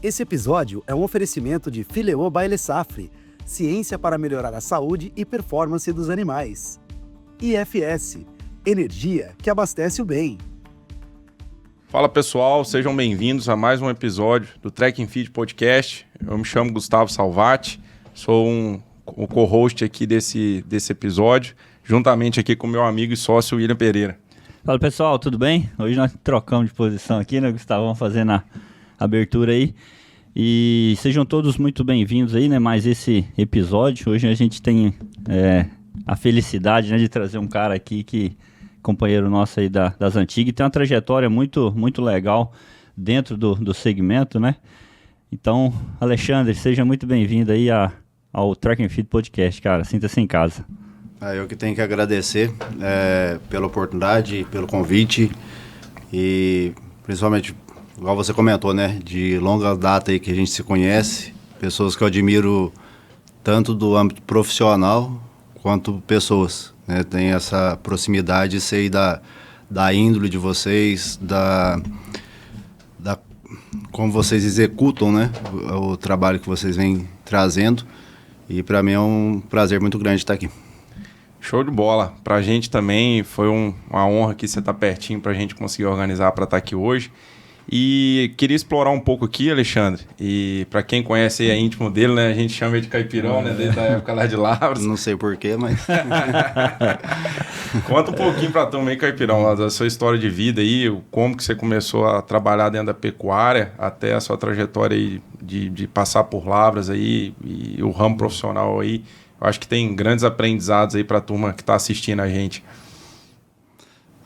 Esse episódio é um oferecimento de Fileo by Le Safre, ciência para melhorar a saúde e performance dos animais. IFS, energia que abastece o bem. Fala pessoal, sejam bem-vindos a mais um episódio do Track and Field Podcast. Eu me chamo Gustavo Salvati, sou o co-host aqui desse episódio, juntamente aqui com meu amigo e sócio William Pereira. Fala pessoal, tudo bem? Hoje nós trocamos de posição aqui, né, Gustavo? Vamos fazer na abertura aí. E sejam todos muito bem-vindos aí, né? Mais esse episódio. Hoje a gente tem a felicidade, né, de trazer um cara aqui que companheiro nosso aí das antigas e tem uma trajetória muito, muito legal dentro do segmento, né? Então, Alexandre, seja muito bem-vindo aí ao Track and Field Podcast, cara. Sinta-se em casa. Eu que tenho que agradecer pela oportunidade, pelo convite e principalmente, igual você comentou, né, de longa data aí que a gente se conhece, pessoas que eu admiro tanto do âmbito profissional quanto pessoas, né, tem essa proximidade, sei da índole de vocês, como vocês executam, né, o trabalho que vocês vêm trazendo e para mim é um prazer muito grande estar aqui. Show de bola. Pra gente também foi uma honra que você estar pertinho pra gente conseguir organizar para estar aqui hoje. E queria explorar um pouco aqui, Alexandre, e para quem conhece aí, é íntimo dele, né, a gente chama ele de Caipirão, né, desde a época lá de Lavras. Não sei porquê, mas... Conta um pouquinho pra turma aí, Caipirão, da sua história de vida aí, como que você começou a trabalhar dentro da pecuária, até a sua trajetória aí de passar por Lavras aí, e o ramo profissional aí. Eu acho que tem grandes aprendizados aí pra turma que tá assistindo a gente.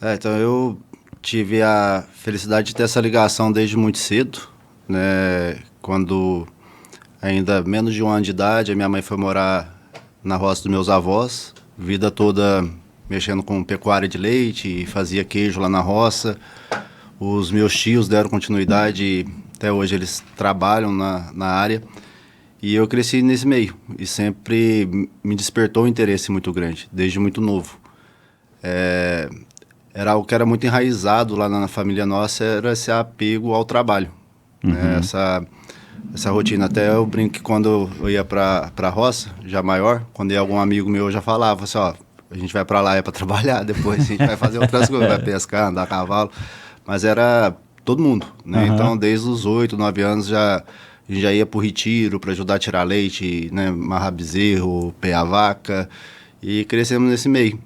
Então eu tive a felicidade de ter essa ligação desde muito cedo, né? Quando ainda menos de um ano de idade, a minha mãe foi morar na roça dos meus avós, vida toda mexendo com pecuária de leite e fazia queijo lá na roça. Os meus tios deram continuidade, até hoje eles trabalham na área. E eu cresci nesse meio e sempre me despertou um interesse muito grande, desde muito novo. Era algo que era muito enraizado lá na família nossa, era esse apego ao trabalho, né? Essa rotina. Até eu brinco que quando eu ia para a roça, já maior, quando ia algum amigo meu, eu já falava assim, ó, a gente vai para lá para trabalhar, depois a gente vai fazer outras coisas, vai pescar, andar a cavalo. Mas era todo mundo, né? Então, desde os 8, 9 anos, a gente já ia para o retiro para ajudar a tirar leite, né? Marrar bezerro, pear vaca, e crescemos nesse meio.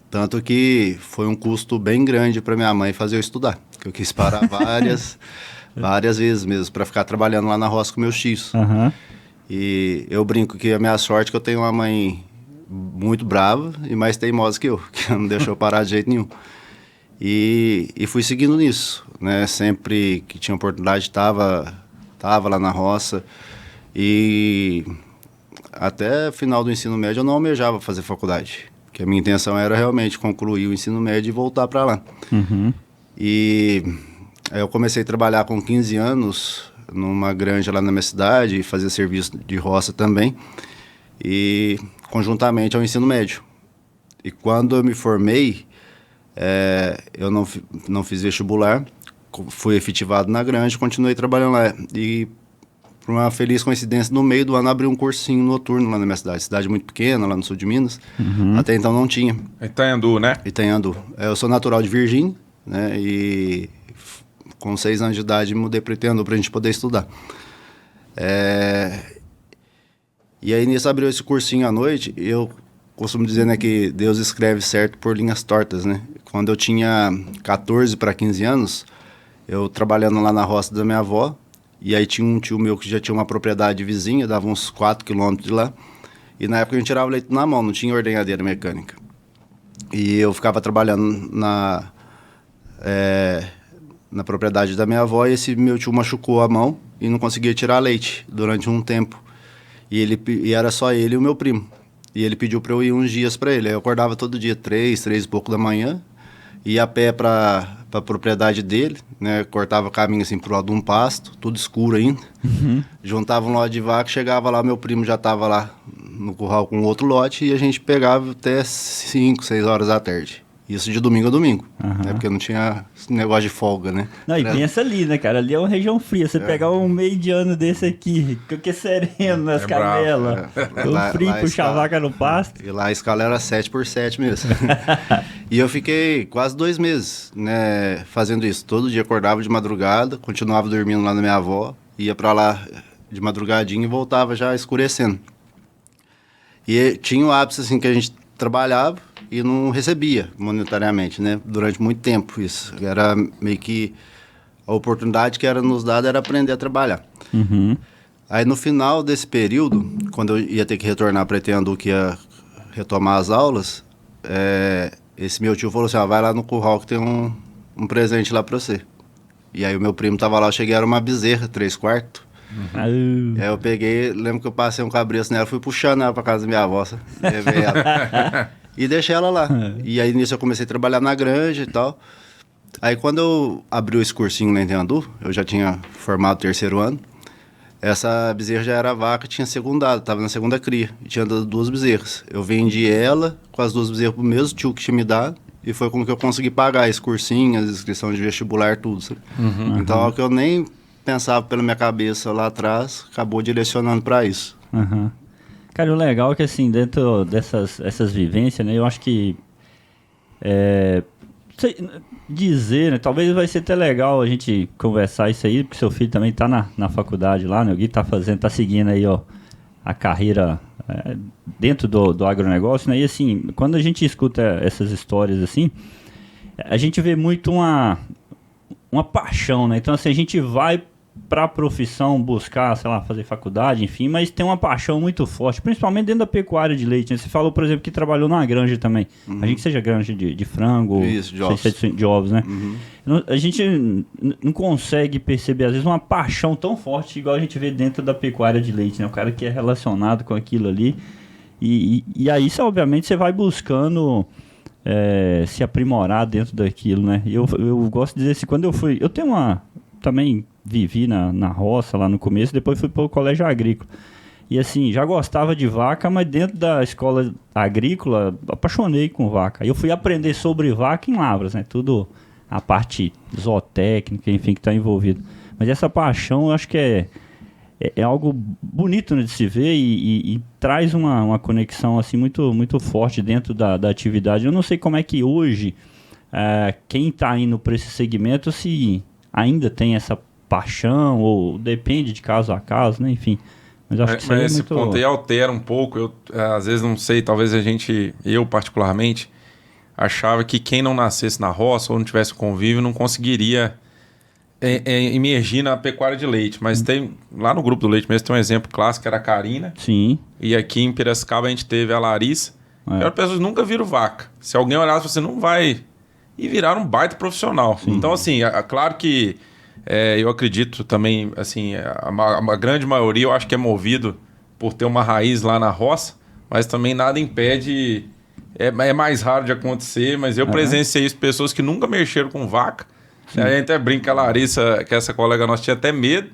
Tanto que foi um custo bem grande para minha mãe fazer eu estudar, que eu quis parar várias vezes mesmo, para ficar trabalhando lá na roça com meus tios. E eu brinco que a minha sorte é que eu tenho uma mãe muito brava e mais teimosa que não deixou eu parar de jeito nenhum. E fui seguindo nisso, né? Sempre que tinha oportunidade estava lá na roça e até final do ensino médio eu não almejava fazer faculdade, porque a minha intenção era realmente concluir o ensino médio e voltar para lá. E aí eu comecei a trabalhar com 15 anos numa granja lá na minha cidade, fazer serviço de roça também, e conjuntamente ao ensino médio. E quando eu me formei, eu não fiz vestibular, fui efetivado na granja, continuei trabalhando lá. E, por uma feliz coincidência, no meio do ano abri um cursinho noturno lá na minha cidade muito pequena, lá no sul de Minas. Até então não tinha. Itanhandu, né? Itanhandu. Eu sou natural de Virgínia, né? E com 6 anos de idade mudei para Itanhandu para a gente poder estudar. E aí nisso abriu esse cursinho à noite. Eu costumo dizer, né, que Deus escreve certo por linhas tortas, né? Quando eu tinha 14 para 15 anos, eu trabalhando lá na roça da minha avó, e aí tinha um tio meu que já tinha uma propriedade vizinha, dava uns 4 quilômetros de lá, e na época a gente tirava leite na mão, não tinha ordenhadeira mecânica. E eu ficava trabalhando na propriedade da minha avó, e esse meu tio machucou a mão e não conseguia tirar leite durante um tempo. E era só ele e o meu primo. E ele pediu para eu ir uns dias para ele. Aí eu acordava todo dia, 3 e pouco da manhã, ia a pé para a propriedade dele, né? Cortava caminho assim pro lado de um pasto, tudo escuro ainda. Juntava um lote de vaca, chegava lá, meu primo já estava lá no curral com outro lote, e a gente pegava até 5, 6 horas da tarde. Isso de domingo a domingo, Aham. né? Porque não tinha esse negócio de folga, né? Não, e Era- pensa ali, né, cara? Ali é uma região fria. Você pegar um meio de ano desse aqui, que é sereno nas É bravo, canelas, é. o Lá- frio lá puxa a está. vaca no pasto. E lá a escala era 7x7 mesmo. E eu fiquei quase 2 meses, né, fazendo isso. Todo dia acordava de madrugada, continuava dormindo lá na minha avó, ia pra lá de madrugadinha e voltava já escurecendo. E tinha o ápice assim que a gente trabalhava e não recebia monetariamente, né, durante muito tempo isso. Era meio que a oportunidade que era nos dada era aprender a trabalhar. Uhum. Aí no final desse período, quando eu ia ter que retornar para Itendu, que ia retomar as aulas, esse meu tio falou assim, vai lá no curral que tem um presente lá para você. E aí o meu primo tava lá, eu cheguei, era uma bezerra, 3/4. Ah, Aí eu peguei, lembro que eu passei um cabreço nela, fui puxando ela pra casa da minha avó, sabe? Levei ela. E deixei ela lá. E aí nisso eu comecei a trabalhar na granja e tal. Aí quando eu abri esse cursinho lá em Itendu, eu já tinha formado o 3º ano, essa bezerra já era vaca, tinha segundado, estava na segunda cria, e tinha dado 2 bezerras. Eu vendi ela com as 2 bezerras pro mesmo tio que tinha me dado, e foi como que eu consegui pagar esse cursinho, as inscrições de vestibular, tudo, sabe? Então, o que eu nem pensava pela minha cabeça lá atrás, acabou direcionando para isso. aham. Cara, o legal é que, assim, dentro essas vivências, né, eu acho que dizer, né, talvez vai ser até legal a gente conversar isso aí, porque seu filho também tá na faculdade lá, né, o Gui tá seguindo aí, ó, a carreira dentro do agronegócio, né, e assim, quando a gente escuta essas histórias assim, a gente vê muito uma paixão, né, então assim, a gente vai para a profissão buscar, sei lá, fazer faculdade, enfim, mas tem uma paixão muito forte, principalmente dentro da pecuária de leite, né? Você falou, por exemplo, que trabalhou numa granja também. A gente que seja granja de frango, Isso, de sei ovos. se é de ovos, né? A gente não consegue perceber, às vezes, uma paixão tão forte igual a gente vê dentro da pecuária de leite, né? O cara que é relacionado com aquilo ali. E aí, obviamente, você vai buscando se aprimorar dentro daquilo, né? E eu gosto de dizer assim, quando eu fui... Eu tenho também vivi na roça lá no começo, depois fui para o colégio agrícola. E assim, já gostava de vaca, mas dentro da escola agrícola, apaixonei com vaca. Aí eu fui aprender sobre vaca em Lavras, né? Tudo a parte zootécnica, enfim, que está envolvido. Mas essa paixão, eu acho que é algo bonito, né, de se ver e traz uma conexão assim muito, muito forte dentro da atividade. Eu não sei como é que hoje quem está indo para esse segmento se ainda tem essa paixão ou depende de caso a caso, né? Enfim. Mas acho que isso Mas é esse muito... ponto aí altera um pouco. Eu às vezes não sei, talvez eu particularmente, achava que quem não nascesse na roça ou não tivesse convívio não conseguiria emergir na pecuária de leite. Mas tem, lá no grupo do leite mesmo, tem um exemplo clássico, que era a Karina. Sim. E aqui em Piracicaba a gente teve a Larissa. Que eram pessoas que nunca viram vaca. Se alguém olhasse, você não vai... E viraram um baita profissional. Sim. Então, assim, claro que eu acredito também, assim, a grande maioria eu acho que é movido por ter uma raiz lá na roça, mas também nada impede, é mais raro de acontecer, mas eu presenciei isso, pessoas que nunca mexeram com vaca. A gente até brinca, a Larissa, que essa colega nossa tinha até medo,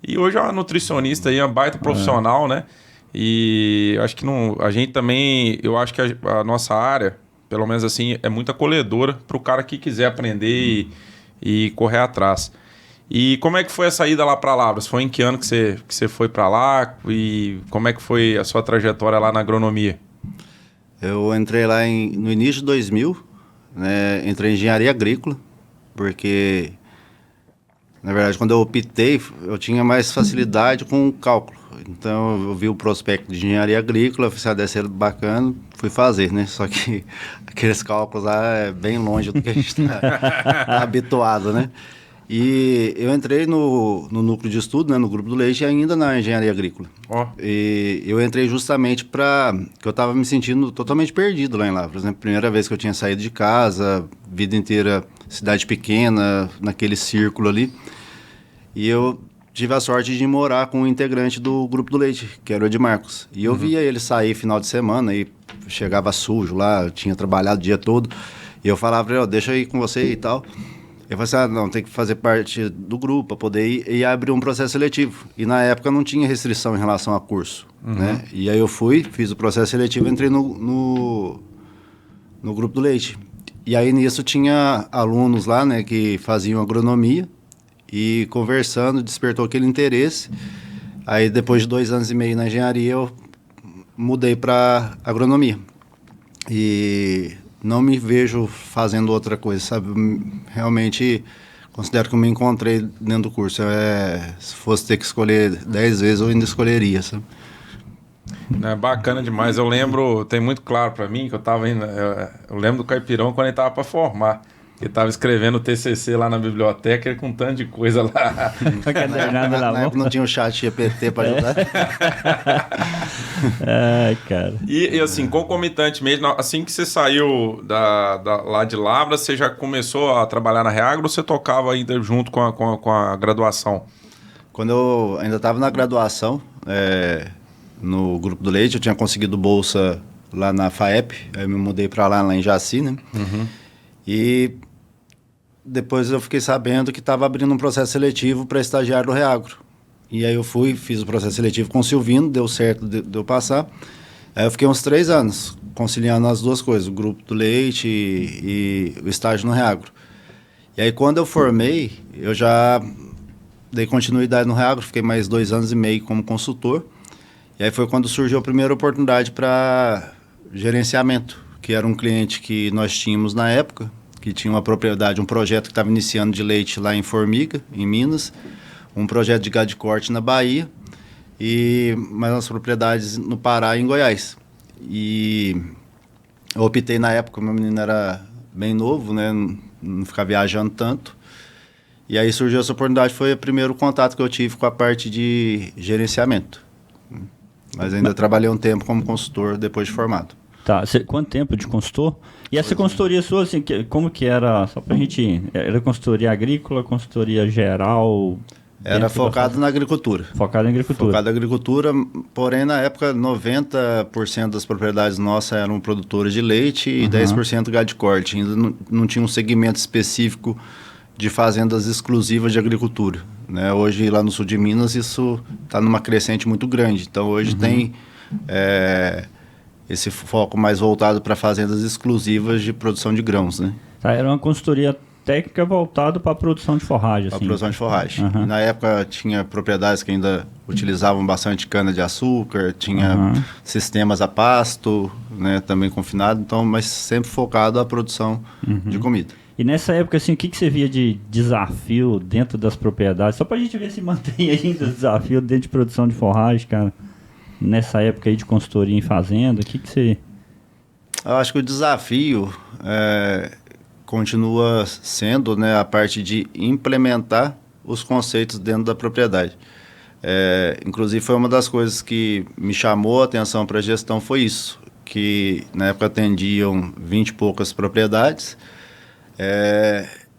e hoje é uma nutricionista aí, uma baita profissional, né? E eu acho que a gente também, eu acho que a nossa área, pelo menos assim, é muito acolhedora para o cara que quiser aprender e correr atrás. E como é que foi a saída lá para Lavras? Foi em que ano que você foi para lá? E como é que foi a sua trajetória lá na agronomia? Eu entrei lá no início de 2000, né, entrei em engenharia agrícola, porque, na verdade, quando eu optei, eu tinha mais facilidade com o cálculo. Então, eu vi o prospecto de engenharia agrícola, falei, deve ser bacana, fui fazer, né? Só que aqueles cálculos lá é bem longe do que a gente tá habituado, né? E eu entrei no núcleo de estudo, né, no grupo do leite, ainda na engenharia agrícola. E eu entrei justamente que eu estava me sentindo totalmente perdido lá em Lavras, né? Primeira vez que eu tinha saído de casa, vida inteira, cidade pequena, naquele círculo ali. E eu tive a sorte de morar com um integrante do grupo do leite, que era o Edmarcos. E eu via ele sair final de semana e chegava sujo lá, eu tinha trabalhado o dia todo. E eu falava para ele, deixa eu ir com você e tal. Eu falei assim, não, tem que fazer parte do grupo para poder ir e abrir um processo seletivo. E na época não tinha restrição em relação a curso, né? E aí eu fiz o processo seletivo e entrei no grupo do leite. E aí nisso tinha alunos lá, né, que faziam agronomia e conversando despertou aquele interesse. Aí depois de 2 anos e meio na engenharia eu mudei para agronomia. E não me vejo fazendo outra coisa, sabe? Realmente considero que eu me encontrei dentro do curso. Se fosse ter que escolher 10 vezes, eu ainda escolheria, sabe? É bacana demais. Eu lembro, tem muito claro para mim que eu tava indo. Eu lembro do Caipirão quando ele tava para formar. Ele tava escrevendo o TCC lá na biblioteca, ele com um tanto de coisa lá. Na época não tinha o chat GPT para ajudar. Ai, cara. E assim, concomitante mesmo, assim que você saiu lá de Lavras, você já começou a trabalhar na Reagro ou você tocava ainda junto com a graduação? Quando eu ainda estava na graduação, no Grupo do Leite, eu tinha conseguido bolsa lá na FAEP, aí eu me mudei para lá em Jaci, né? Uhum. E depois eu fiquei sabendo que estava abrindo um processo seletivo para estagiário do Reagro. E aí eu fiz o processo seletivo com o Silvino, deu certo de eu passar. Aí eu fiquei uns 3 anos conciliando as duas coisas, o Grupo do Leite e o estágio no Reagro. E aí quando eu formei, eu já dei continuidade no Reagro, fiquei mais 2 anos e meio como consultor. E aí foi quando surgiu a primeira oportunidade para gerenciamento, que era um cliente que nós tínhamos na época, que tinha uma propriedade, um projeto que estava iniciando de leite lá em Formiga, em Minas, um projeto de gado de corte na Bahia, e mais umas propriedades no Pará e em Goiás. E eu optei na época, meu menino era bem novo, né, não ficava viajando tanto, e aí surgiu essa oportunidade, foi o primeiro contato que eu tive com a parte de gerenciamento. Mas ainda trabalhei um tempo como consultor depois de formado. Tá, quanto tempo de consultor? E essa consultoria sua, assim, como que era? Só pra gente... Era consultoria agrícola, consultoria geral? Era focado na agricultura. Focado na agricultura. Focado na agricultura, porém na época 90% das propriedades nossas eram produtoras de leite e 10% gado de corte. Ainda não tinha um segmento específico de fazendas exclusivas de agricultura, né? Hoje lá no sul de Minas isso está numa crescente muito grande. Então hoje tem esse foco mais voltado para fazendas exclusivas de produção de grãos, né? Tá, era uma consultoria técnica voltada para a produção de forragem. Para assim. produção de forragem. Na época tinha propriedades que ainda utilizavam bastante cana-de-açúcar, tinha sistemas a pasto, né, também confinado, então, mas sempre focado à produção de comida. E nessa época, assim, o que você via de desafio dentro das propriedades? Só para a gente ver se mantém ainda o desafio dentro de produção de forragem, cara. Nessa época aí de consultoria em fazenda, o que você... Eu acho que o desafio continua sendo, né, a parte de implementar os conceitos dentro da propriedade. Inclusive foi uma das coisas que me chamou a atenção para a gestão, foi isso, que na época atendiam 20 e poucas propriedades,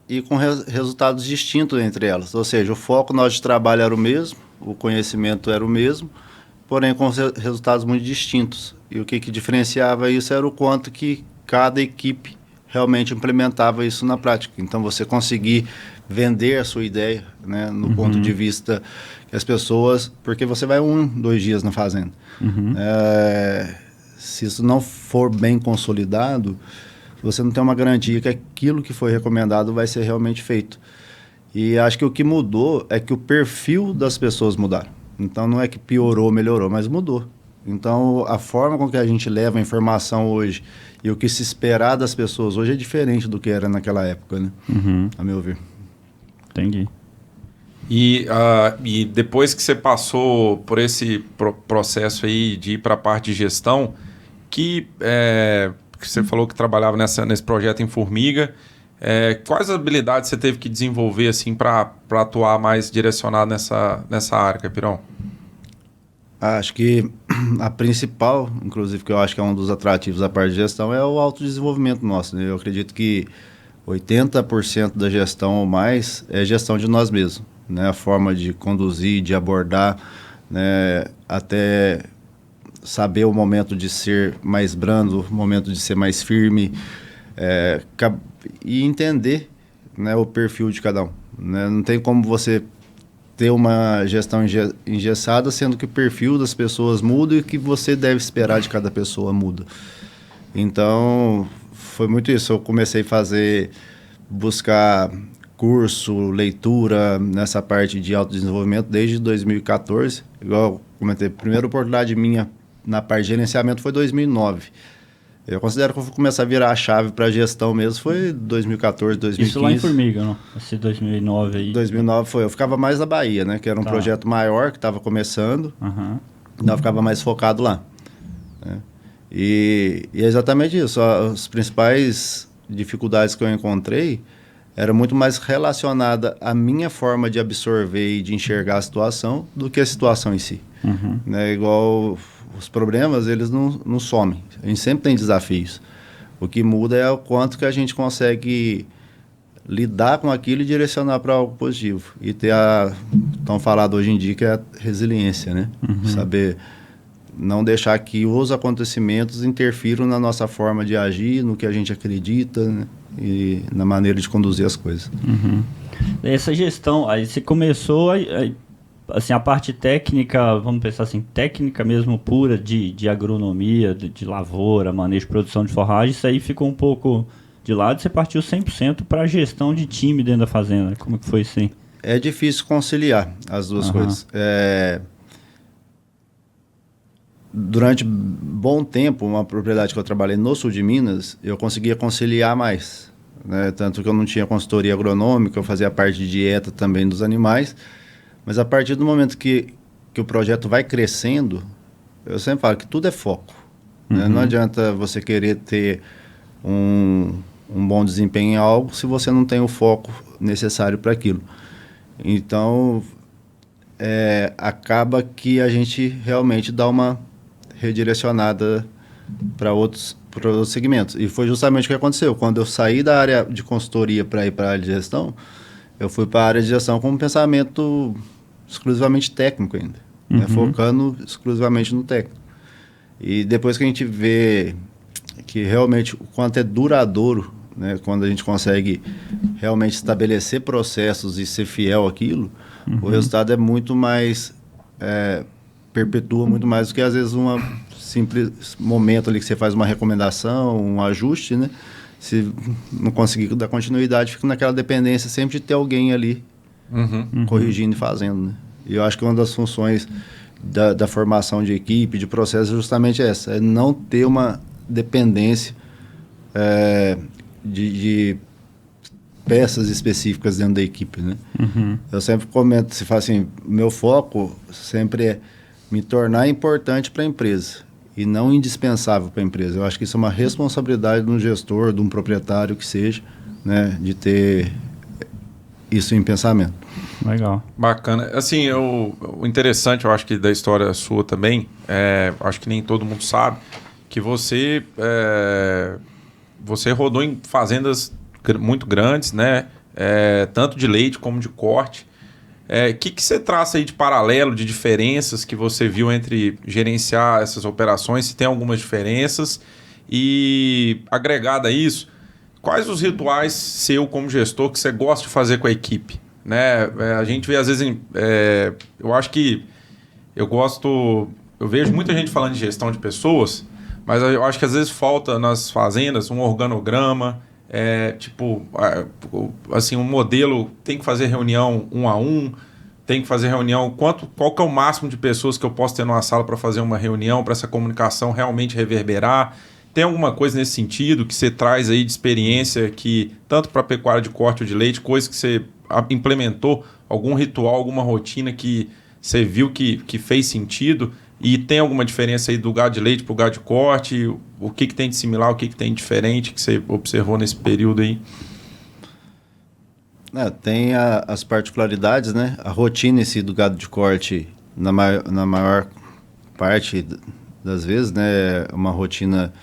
e com resultados distintos entre elas. Ou seja, o foco nosso de trabalho era o mesmo, o conhecimento era o mesmo, porém com resultados muito distintos. E o que diferenciava isso era o quanto que cada equipe realmente implementava isso na prática. Então, você conseguir vender a sua ideia, né, no ponto de vista que as pessoas... Porque você vai 1-2 dias na fazenda. Se isso não for bem consolidado, você não tem uma garantia que aquilo que foi recomendado vai ser realmente feito. E acho que o que mudou é que o perfil das pessoas mudaram. Então, não é que piorou ou melhorou, mas mudou. Então, a forma com que a gente leva a informação hoje e o que se esperar das pessoas hoje é diferente do que era naquela época, né? A meu ver. Entendi. E depois que você passou por esse processo aí de ir para a parte de gestão, que você falou que trabalhava nesse projeto em Formiga, quais habilidades você teve que desenvolver assim, para atuar mais direcionado nessa área, Caipirão? Acho que a principal, inclusive, que eu acho que é um dos atrativos da parte de gestão, é o autodesenvolvimento nosso, né? Eu acredito que 80% da gestão ou mais é gestão de nós mesmos, né? A forma de conduzir, de abordar, né? Até saber o momento de ser mais brando, o momento de ser mais firme, e entender, né, o perfil de cada um, né? Não tem como você ter uma gestão engessada, sendo que o perfil das pessoas muda e o que você deve esperar de cada pessoa muda. Então, foi muito isso. Eu comecei a buscar curso, leitura nessa parte de autodesenvolvimento desde 2014. Igual eu comentei, a primeira oportunidade minha na parte de gerenciamento foi 2009. Eu considero que eu vou começar a virar a chave para gestão mesmo foi 2014, 2015. Isso lá em Formiga, não? Esse 2009 aí. 2009 foi. Eu ficava mais na Bahia, né? Que era um projeto maior que estava começando. Então eu ficava mais focado lá. Né? E é exatamente isso. As principais dificuldades que eu encontrei era muito mais relacionada à minha forma de absorver e de enxergar a situação do que a situação em si. Né? Igual os problemas, eles não somem. A gente sempre tem desafios. O que muda é o quanto que a gente consegue lidar com aquilo e direcionar para algo positivo. E ter tão falado hoje em dia, que é a resiliência, né? Saber não deixar que os acontecimentos interfiram na nossa forma de agir, no que a gente acredita, né? E na maneira de conduzir as coisas. Essa gestão, aí você começou assim, a parte técnica, vamos pensar assim, técnica mesmo pura de agronomia, de lavoura, manejo, produção de forragem, isso aí ficou um pouco de lado, você partiu 100% para a gestão de time dentro da fazenda. Como que foi isso aí? É difícil conciliar as duas coisas. Durante bom tempo, uma propriedade que eu trabalhei no sul de Minas, eu conseguia conciliar mais. Né? Tanto que eu não tinha consultoria agronômica, eu fazia parte de dieta também dos animais. Mas a partir do momento que o projeto vai crescendo, eu sempre falo que tudo é foco. Né? Não adianta você querer ter um bom desempenho em algo se você não tem o foco necessário para aquilo. Então, acaba que a gente realmente dá uma redirecionada para outros segmentos. E foi justamente o que aconteceu. Quando eu saí da área de consultoria para ir para a área de gestão, eu fui para a área de gestão com um pensamento exclusivamente técnico ainda, né? Focando exclusivamente no técnico. E depois que a gente vê que realmente o quanto é duradouro, né? Quando a gente consegue realmente estabelecer processos e ser fiel àquilo, o resultado é muito mais, perpetua muito mais do que às vezes um simples momento ali que você faz uma recomendação, um ajuste, né? Se não conseguir dar continuidade, fica naquela dependência sempre de ter alguém ali corrigindo e fazendo, né? E eu acho que uma das funções da formação de equipe, de processo, é justamente essa, é não ter uma dependência de peças específicas dentro da equipe, né? Eu sempre comento, se fala assim, meu foco sempre é me tornar importante para a empresa e não indispensável para a empresa. Eu acho que isso é uma responsabilidade de um gestor, de um proprietário que seja, né, de ter isso em pensamento. Legal. Bacana. Assim, o interessante, eu acho que da história sua também, acho que nem todo mundo sabe, que você rodou em fazendas muito grandes, né? Tanto de leite como de corte. Que você traça aí de paralelo, de diferenças que você viu entre gerenciar essas operações, se tem algumas diferenças, e agregado a isso, quais os rituais seu como gestor que você gosta de fazer com a equipe? Né? A gente vê às vezes, eu acho que eu vejo muita gente falando de gestão de pessoas, mas eu acho que às vezes falta nas fazendas um organograma, assim, um modelo, tem que fazer reunião 1 a 1, tem que fazer reunião, qual que é o máximo de pessoas que eu posso ter numa sala para fazer uma reunião, para essa comunicação realmente reverberar? Tem alguma coisa nesse sentido que você traz aí de experiência, que tanto para pecuária de corte ou de leite, coisa que você implementou, algum ritual, alguma rotina que você viu que fez sentido? E tem alguma diferença aí do gado de leite para o gado de corte? O que tem de similar, o que tem de diferente que você observou nesse período aí? Tem as particularidades, né? A rotina em si do gado de corte, na maior parte das vezes, né? Uma rotina,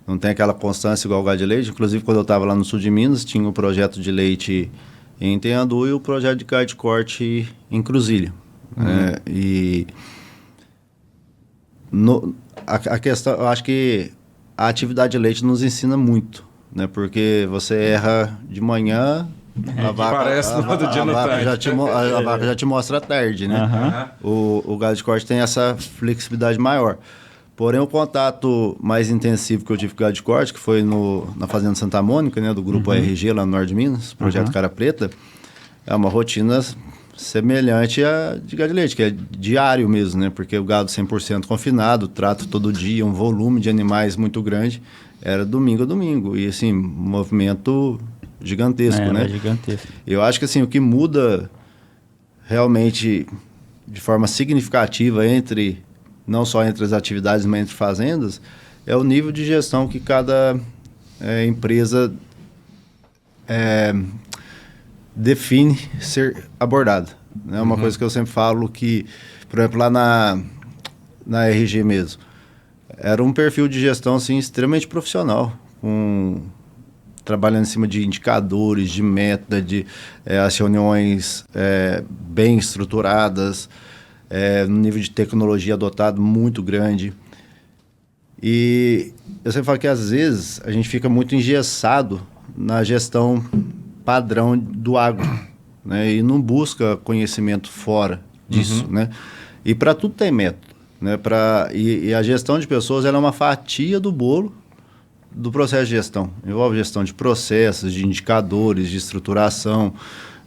não tem aquela constância igual o gado de leite. Inclusive, quando eu estava lá no sul de Minas, tinha um projeto de leite em Tenhandu e o projeto de gado de corte em Cruzília. E a questão, eu acho que a atividade de leite nos ensina muito, né? Porque você erra de manhã, a vaca já te mostra à tarde, né? O gado de corte tem essa flexibilidade maior. Porém, o contato mais intensivo que eu tive com o gado de corte, que foi na Fazenda Santa Mônica, né, do grupo ARG, lá no Norte de Minas, Projeto Cara Preta, é uma rotina semelhante à de gado de leite, que é diário mesmo, né? Porque o gado 100% confinado, trato todo dia, um volume de animais muito grande, era domingo a domingo. E, assim, movimento gigantesco, né? É gigantesco. Eu acho que, assim, o que muda realmente de forma significativa não só entre as atividades, mas entre fazendas, é o nível de gestão que cada empresa define ser abordada. É uma coisa que eu sempre falo que, por exemplo, lá na RG mesmo, era um perfil de gestão assim, extremamente profissional, trabalhando em cima de indicadores, de meta, as reuniões bem estruturadas, no nível de tecnologia adotado muito grande. E eu sempre falo que às vezes a gente fica muito engessado na gestão padrão do agro, né? E não busca conhecimento fora disso, né? E para tudo tem método, né? E a gestão de pessoas, ela é uma fatia do bolo do processo de gestão. Envolve gestão de processos, de indicadores, de estruturação,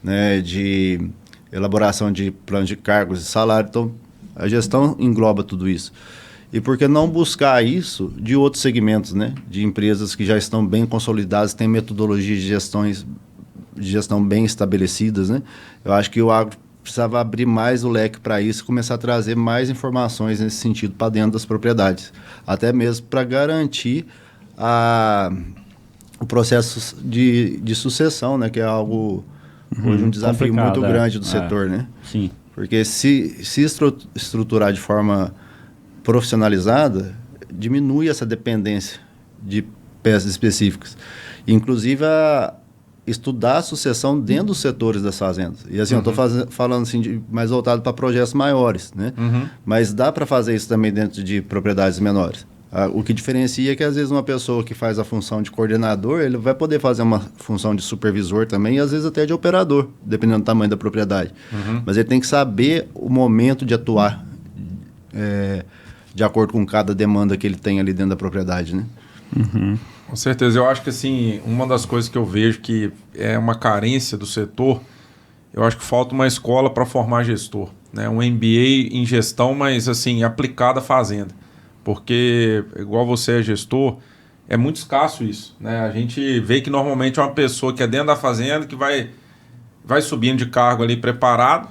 né? De elaboração de plano de cargos e salário. Então, a gestão engloba tudo isso. E por que não buscar isso de outros segmentos, né? De empresas que já estão bem consolidadas, têm metodologias de gestão bem estabelecidas, né? Eu acho que o agro precisava abrir mais o leque para isso e começar a trazer mais informações nesse sentido para dentro das propriedades. Até mesmo para garantir o processo de sucessão, né? Que é algo, hoje, um desafio muito grande do setor, né? Sim. Porque se estruturar de forma profissionalizada, diminui essa dependência de peças específicas. Inclusive, estudar a sucessão dentro dos setores das fazendas. E assim, eu estou falando assim, mais voltado para projetos maiores, né? Mas dá para fazer isso também dentro de propriedades menores. O que diferencia é que, às vezes, uma pessoa que faz a função de coordenador, ele vai poder fazer uma função de supervisor também, e às vezes até de operador, dependendo do tamanho da propriedade. Mas ele tem que saber o momento de atuar de acordo com cada demanda que ele tem ali dentro da propriedade, né? Com certeza. Eu acho que, assim, uma das coisas que eu vejo que é uma carência do setor, eu acho que falta uma escola para formar gestor, né? Um MBA em gestão, mas, assim, aplicada à fazenda. Porque, igual você é gestor, é muito escasso isso, né? A gente vê que normalmente é uma pessoa que é dentro da fazenda, que vai subindo de cargo ali preparado,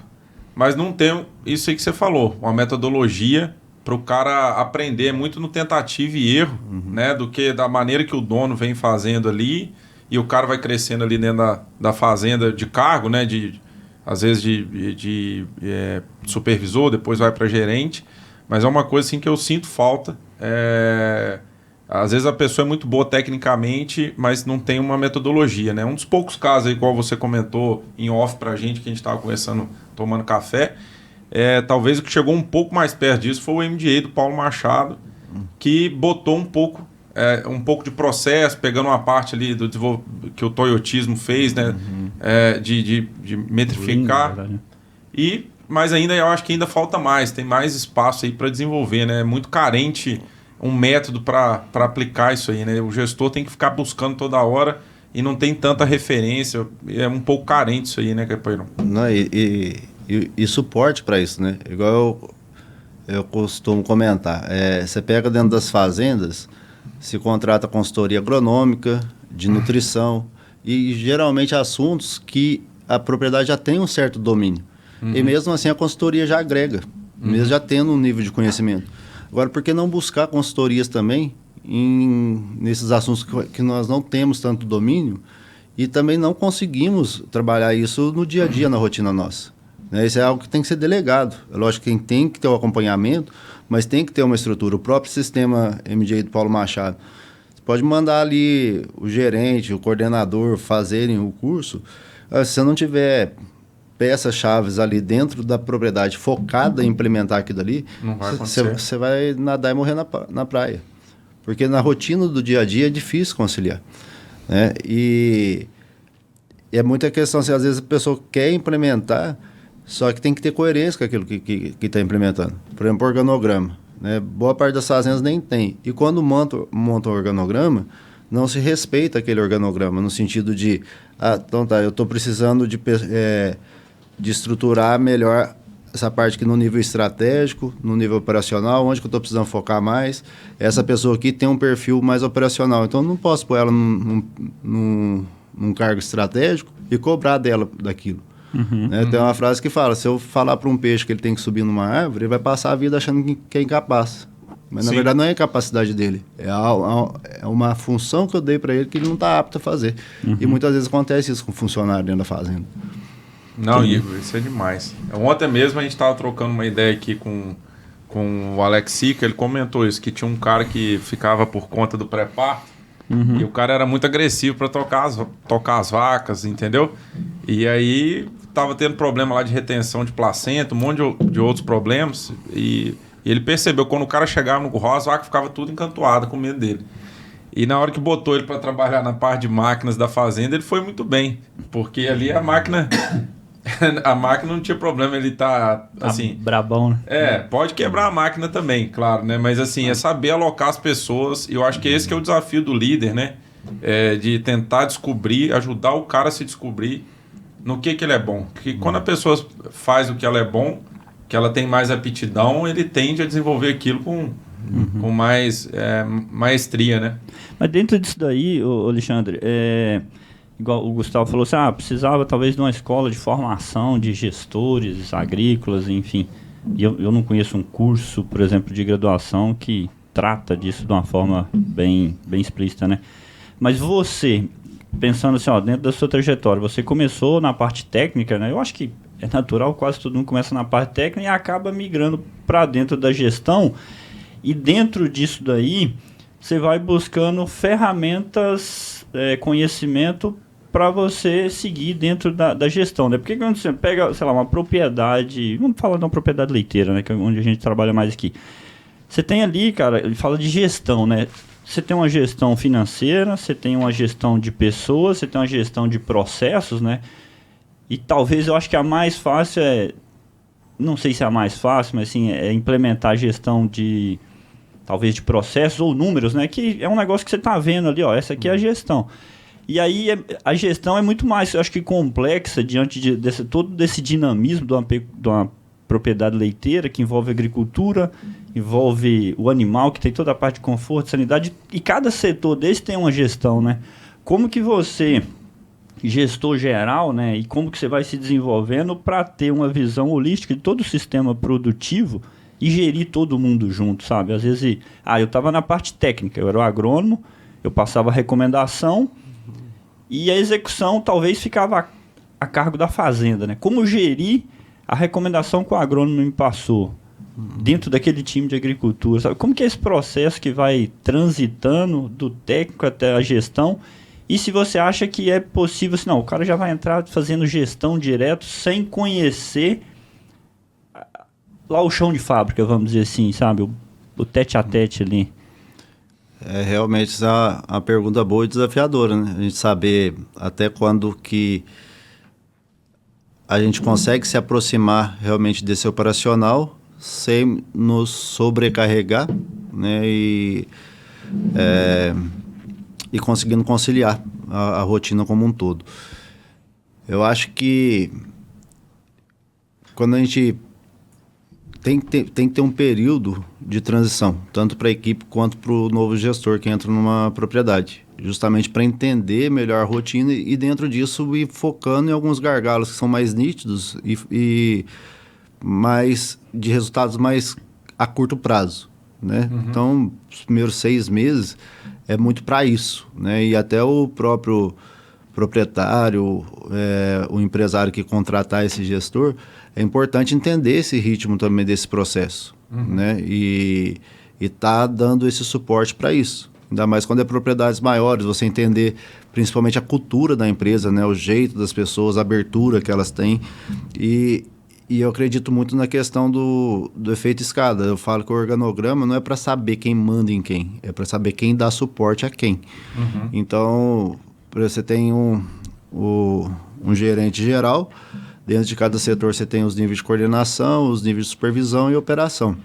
mas não tem isso aí que você falou, uma metodologia para o cara aprender muito no tentativa e erro, né? Do que da maneira que o dono vem fazendo ali, e o cara vai crescendo ali dentro da fazenda de cargo, né? Às vezes de supervisor, depois vai para gerente. Mas é uma coisa assim que eu sinto falta. Às vezes a pessoa é muito boa tecnicamente, mas não tem uma metodologia, né? Um dos poucos casos aí, igual você comentou em off pra gente, que a gente estava conversando, tomando café, talvez o que chegou um pouco mais perto disso foi o MDA do Paulo Machado, que botou um pouco de processo, pegando uma parte ali do que o Toyotismo fez, né? De metrificar. Mas ainda eu acho que ainda falta mais, tem mais espaço aí para desenvolver, né? É muito carente um método para aplicar isso aí, né? O gestor tem que ficar buscando toda hora e não tem tanta referência, é um pouco carente isso aí, né, Capoeirão? Não, e suporte para isso, né? Igual eu costumo comentar, você pega dentro das fazendas, se contrata consultoria agronômica, de nutrição, e geralmente assuntos que a propriedade já tem um certo domínio. E mesmo assim a consultoria já agrega, mesmo já tendo um nível de conhecimento. Agora, por que não buscar consultorias também nesses assuntos que nós não temos tanto domínio e também não conseguimos trabalhar isso no dia a dia, na rotina nossa? Né? Isso é algo que tem que ser delegado. É lógico que tem que ter o acompanhamento, mas tem que ter uma estrutura. O próprio sistema MJ do Paulo Machado, você pode mandar ali o gerente, o coordenador fazerem o curso. Se você não tiver peças-chave ali dentro da propriedade focada em implementar aquilo ali, você vai nadar e morrer na praia. Porque na rotina do dia a dia é difícil conciliar. Né? E é muita questão, assim, às vezes a pessoa quer implementar, só que tem que ter coerência com aquilo que está implementando. Por exemplo, organograma. né? Boa parte das fazendas nem tem. E quando monta um organograma, não se respeita aquele organograma, no sentido de, então tá, eu estou precisando de estruturar melhor essa parte aqui no nível estratégico, no nível operacional, onde que eu estou precisando focar mais. Essa pessoa aqui tem um perfil mais operacional, então eu não posso pôr ela num cargo estratégico e cobrar dela daquilo. Né? Tem uma frase que fala, se eu falar para um peixe que ele tem que subir numa árvore, ele vai passar a vida achando que é incapaz. Mas, na verdade, não é a capacidade dele. É uma função que eu dei para ele que ele não está apto a fazer. E muitas vezes acontece isso com funcionário dentro da fazenda. Não, Igor, isso é demais. Ontem mesmo a gente estava trocando uma ideia aqui com o Alex Sica, ele comentou isso, que tinha um cara que ficava por conta do pré-parto, e o cara era muito agressivo para tocar as vacas, entendeu? E aí tava tendo problema lá de retenção de placenta, um monte de outros problemas, e ele percebeu que quando o cara chegava no curral, as vacas ficavam tudo encantoadas com medo dele. E na hora que botou ele para trabalhar na parte de máquinas da fazenda, ele foi muito bem, porque ali a máquina não tinha problema, ele tá assim... brabão, né? Pode quebrar a máquina também, claro, né? Mas assim, é saber alocar as pessoas, e eu acho que esse que é o desafio do líder, né? De tentar descobrir, ajudar o cara a se descobrir no que ele é bom. Porque quando a pessoa faz o que ela é bom, que ela tem mais aptidão, ele tende a desenvolver aquilo com mais maestria, né? Mas dentro disso daí, Alexandre, igual o Gustavo falou assim, precisava talvez de uma escola de formação de gestores agrícolas, enfim. E eu não conheço um curso, por exemplo, de graduação que trata disso de uma forma bem explícita, né? Mas você, pensando assim, dentro da sua trajetória, você começou na parte técnica, né? Eu acho que é natural, quase todo mundo começa na parte técnica e acaba migrando para dentro da gestão. E dentro disso daí, você vai buscando ferramentas, conhecimento para você seguir dentro da gestão, né? Porque quando você pega, sei lá, uma propriedade, vamos falar de uma propriedade leiteira, né? Que é onde a gente trabalha mais aqui. Você tem ali, cara, ele fala de gestão, né? Você tem uma gestão financeira, você tem uma gestão de pessoas, você tem uma gestão de processos, né? E talvez eu acho que a mais fácil não sei se é a mais fácil, mas assim, é implementar a gestão talvez de processos ou números, né? Que é um negócio que você está vendo ali, essa aqui é a gestão. E aí a gestão é muito mais, eu acho que complexa diante todo desse dinamismo de uma propriedade leiteira que envolve agricultura, envolve o animal, que tem toda a parte de conforto, sanidade, e cada setor desse tem uma gestão, né? Como que você, gestor geral, né, e como que você vai se desenvolvendo para ter uma visão holística de todo o sistema produtivo e gerir todo mundo junto, sabe? Às vezes, eu estava na parte técnica, eu era o agrônomo, eu passava a recomendação e a execução talvez ficava a cargo da fazenda, né? Como gerir a recomendação que o agrônomo me passou dentro daquele time de agricultura, sabe? Como que é esse processo que vai transitando do técnico até a gestão? E se você acha que é possível, assim, o cara já vai entrar fazendo gestão direto sem conhecer lá o chão de fábrica, vamos dizer assim, sabe? O tete a tete ali. É realmente uma pergunta boa e desafiadora, né? A gente saber até quando que a gente consegue se aproximar realmente desse operacional sem nos sobrecarregar, né? E conseguindo conciliar a rotina como um todo. Eu acho que quando a gente tem que ter um período de transição, tanto para a equipe quanto para o novo gestor que entra numa propriedade, justamente para entender melhor a rotina e dentro disso ir focando em alguns gargalos que são mais nítidos e mais de resultados mais a curto prazo, né? Então, os primeiros 6 meses é muito para isso, né? E até o próprio proprietário, o empresário que contratar esse gestor, é importante entender esse ritmo também desse processo, né? E tá dando esse suporte para isso. Ainda mais quando é propriedades maiores, você entender principalmente a cultura da empresa, né? O jeito das pessoas, a abertura que elas têm. E eu acredito muito na questão do efeito escada. Eu falo que o organograma não é para saber quem manda em quem, é para saber quem dá suporte a quem. Então, você tem um gerente geral, dentro de cada setor você tem os níveis de coordenação, os níveis de supervisão e operação.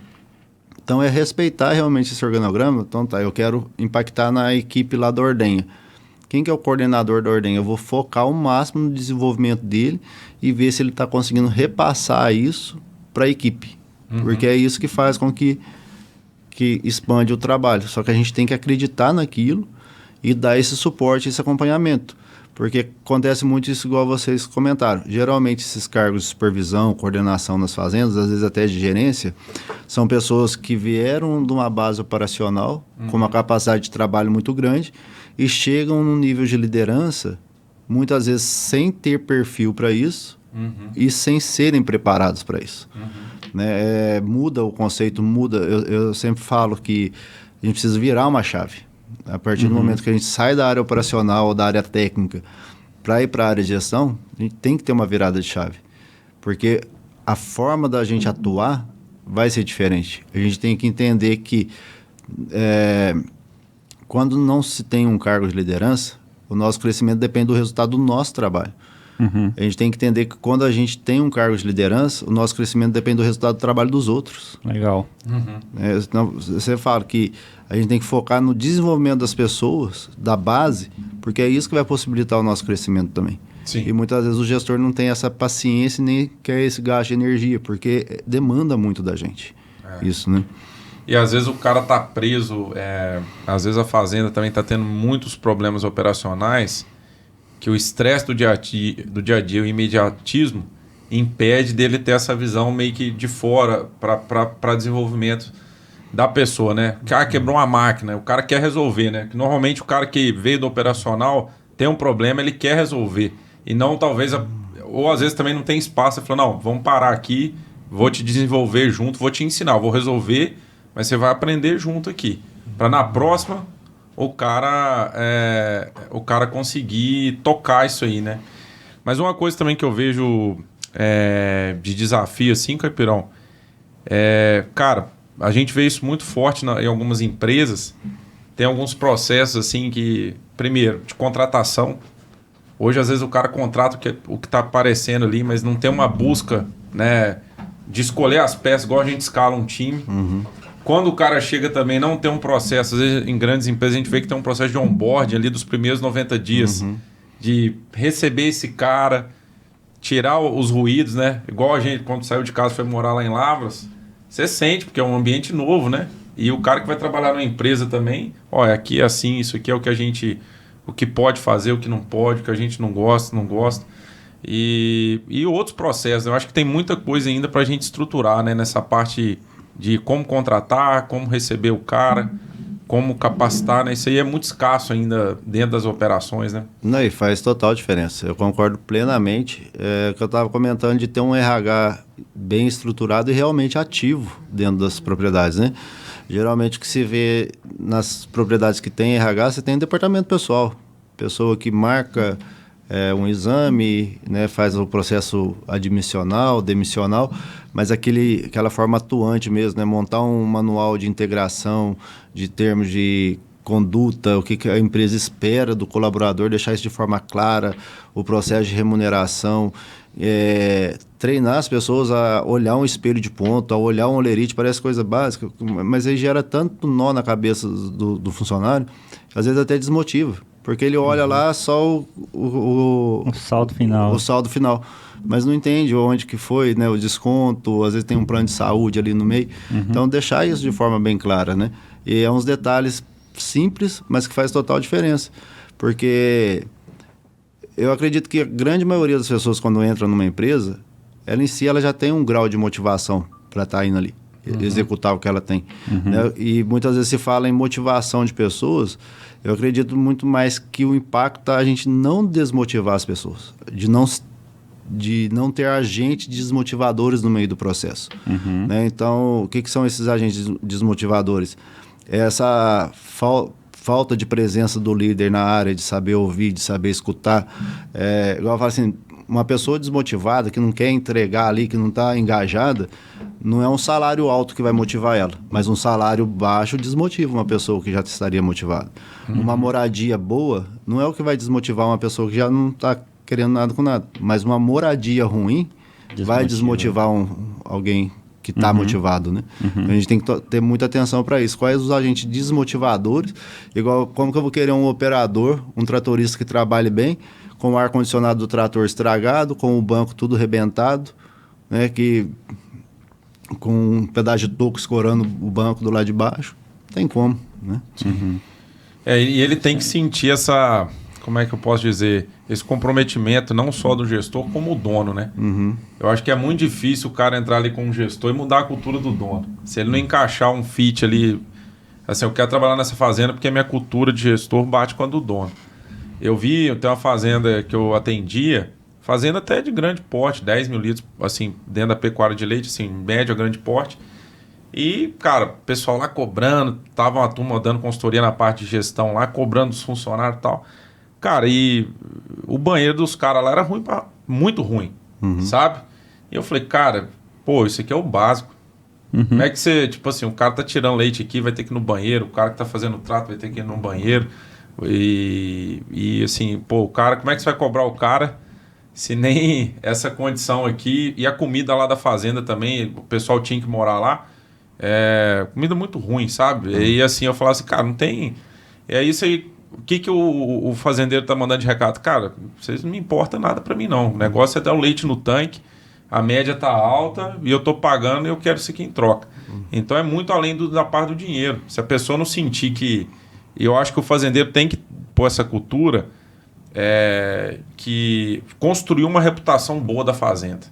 Então, é respeitar realmente esse organograma. Então, tá, eu quero impactar na equipe lá da ordenha. Quem que é o coordenador da ordenha? Eu vou focar o máximo no desenvolvimento dele e ver se ele está conseguindo repassar isso para a equipe. Porque é isso que faz com que expande o trabalho. Só que a gente tem que acreditar naquilo e dar esse suporte, esse acompanhamento. Porque acontece muito isso igual vocês comentaram. Geralmente esses cargos de supervisão, coordenação nas fazendas, às vezes até de gerência, são pessoas que vieram de uma base operacional, com uma capacidade de trabalho muito grande, e chegam num nível de liderança, muitas vezes sem ter perfil para isso e sem serem preparados para isso. Né? Muda o conceito, muda. Eu sempre falo que a gente precisa virar uma chave. A partir do momento que a gente sai da área operacional ou da área técnica para ir para a área de gestão, a gente tem que ter uma virada de chave. Porque a forma da gente atuar vai ser diferente. A gente tem que entender que quando não se tem um cargo de liderança, o nosso crescimento depende do resultado do nosso trabalho. A gente tem que entender que quando a gente tem um cargo de liderança, o nosso crescimento depende do resultado do trabalho dos outros. Legal. Então, você fala que a gente tem que focar no desenvolvimento das pessoas, da base, porque é isso que vai possibilitar o nosso crescimento também. Sim. E muitas vezes o gestor não tem essa paciência nem quer esse gasto de energia, porque demanda muito da gente. Isso, né? E às vezes o cara tá preso, às vezes a fazenda também tá tendo muitos problemas operacionais, que o estresse do dia a dia, o imediatismo, impede dele ter essa visão meio que de fora para desenvolvimento da pessoa, né? O cara quebrou uma máquina, o cara quer resolver, né? Que normalmente o cara que veio do operacional tem um problema, ele quer resolver. E não talvez, ou às vezes também não tem espaço, ele fala, não, vamos parar aqui, vou te desenvolver junto, vou te ensinar, vou resolver, mas você vai aprender junto aqui. Para na próxima o cara conseguir tocar isso aí, né? Mas uma coisa também que eu vejo de desafio, assim, Caipirão, cara, a gente vê isso muito forte em algumas empresas. Tem alguns processos, assim, que, primeiro, de contratação. Hoje, às vezes, o cara contrata o que está aparecendo ali, mas não tem uma busca, né, de escolher as peças, igual a gente escala um time. Quando o cara chega também, não tem um processo, às vezes em grandes empresas a gente vê que tem um processo de onboarding ali dos primeiros 90 dias, de receber esse cara, tirar os ruídos, né? Igual a gente, quando saiu de casa, foi morar lá em Lavras, você sente, porque é um ambiente novo, né? E o cara que vai trabalhar numa empresa também, olha, aqui é assim, isso aqui é o que a gente, o que pode fazer, o que não pode, o que a gente não gosta. E outros processos, eu acho que tem muita coisa ainda para a gente estruturar, né? Nessa parte de como contratar, como receber o cara, como capacitar, né? Isso aí é muito escasso ainda dentro das operações, né? Não, e faz total diferença. Eu concordo plenamente. Que eu estava comentando de ter um RH bem estruturado e realmente ativo dentro das propriedades, né? Geralmente o que se vê nas propriedades que tem RH, você tem departamento pessoal. Pessoa que marca um exame, né, faz o processo admissional, demissional, mas aquela forma atuante mesmo, né, montar um manual de integração, de termos de conduta, o que a empresa espera do colaborador, deixar isso de forma clara, o processo de remuneração, treinar as pessoas a olhar um espelho de ponto, a olhar um olerite, parece coisa básica, mas aí gera tanto nó na cabeça do funcionário, que às vezes até desmotiva. Porque ele olha lá só o saldo final. O saldo final. Mas não entende onde que foi, né? O desconto, às vezes tem um plano de saúde ali no meio. Então, deixar isso de forma bem clara, né? E é uns detalhes simples, mas que faz total diferença. Porque eu acredito que a grande maioria das pessoas, quando entram numa empresa, ela em si ela já tem um grau de motivação para estar indo ali, executar o que ela tem. Né? E muitas vezes se fala em motivação de pessoas. Eu acredito muito mais que o impacto está a gente não desmotivar as pessoas, de não ter agentes desmotivadores no meio do processo. Né? Então, o que são esses agentes desmotivadores? Essa falta de presença do líder na área, de saber ouvir, de saber escutar. Igual eu falo assim, uma pessoa desmotivada, que não quer entregar ali, que não está engajada, não é um salário alto que vai motivar ela, mas um salário baixo desmotiva uma pessoa que já estaria motivada. Uma moradia boa não é o que vai desmotivar uma pessoa que já não está querendo nada com nada, mas uma moradia ruim vai desmotivar alguém que está motivado, né? A gente tem que ter muita atenção para isso. Quais os agentes desmotivadores? Igual, como que eu vou querer um operador, um tratorista que trabalhe bem, com o ar-condicionado do trator estragado, com o banco tudo rebentado, né? Com um pedaço de toco escorando o banco do lado de baixo? Não tem como, né? E ele tem que sentir essa... Como é que eu posso dizer? Esse comprometimento não só do gestor, como o dono, né? Eu acho que é muito difícil o cara entrar ali com um gestor e mudar a cultura do dono. Se ele não encaixar um fit ali... Assim, eu quero trabalhar nessa fazenda porque a minha cultura de gestor bate com a do dono. Eu tenho uma fazenda que eu atendia, fazenda até de grande porte, 10 mil litros, assim, dentro da pecuária de leite, assim, média, grande porte. E, cara, o pessoal lá cobrando, tava uma turma dando consultoria na parte de gestão lá, cobrando dos funcionários e tal. Cara, e o banheiro dos caras lá era ruim, muito ruim, sabe? E eu falei, cara, pô, isso aqui é o básico. Como é que você, tipo assim, o cara tá tirando leite aqui, vai ter que ir no banheiro, o cara que tá fazendo o trato vai ter que ir no banheiro. E assim, pô, o cara, como é que você vai cobrar o cara se nem essa condição aqui? E a comida lá da fazenda também, o pessoal tinha que morar lá. Comida muito ruim, sabe? E assim, eu falava assim, cara, não tem... É isso aí. O que o fazendeiro tá mandando de recado? Cara, vocês não me importa nada para mim, não. O negócio é dar o leite no tanque, a média tá alta e eu tô pagando e eu quero isso aqui em troca. Então é muito além da parte do dinheiro. Se a pessoa não sentir que... Eu acho que o fazendeiro tem que pôr essa cultura que construir uma reputação boa da fazenda.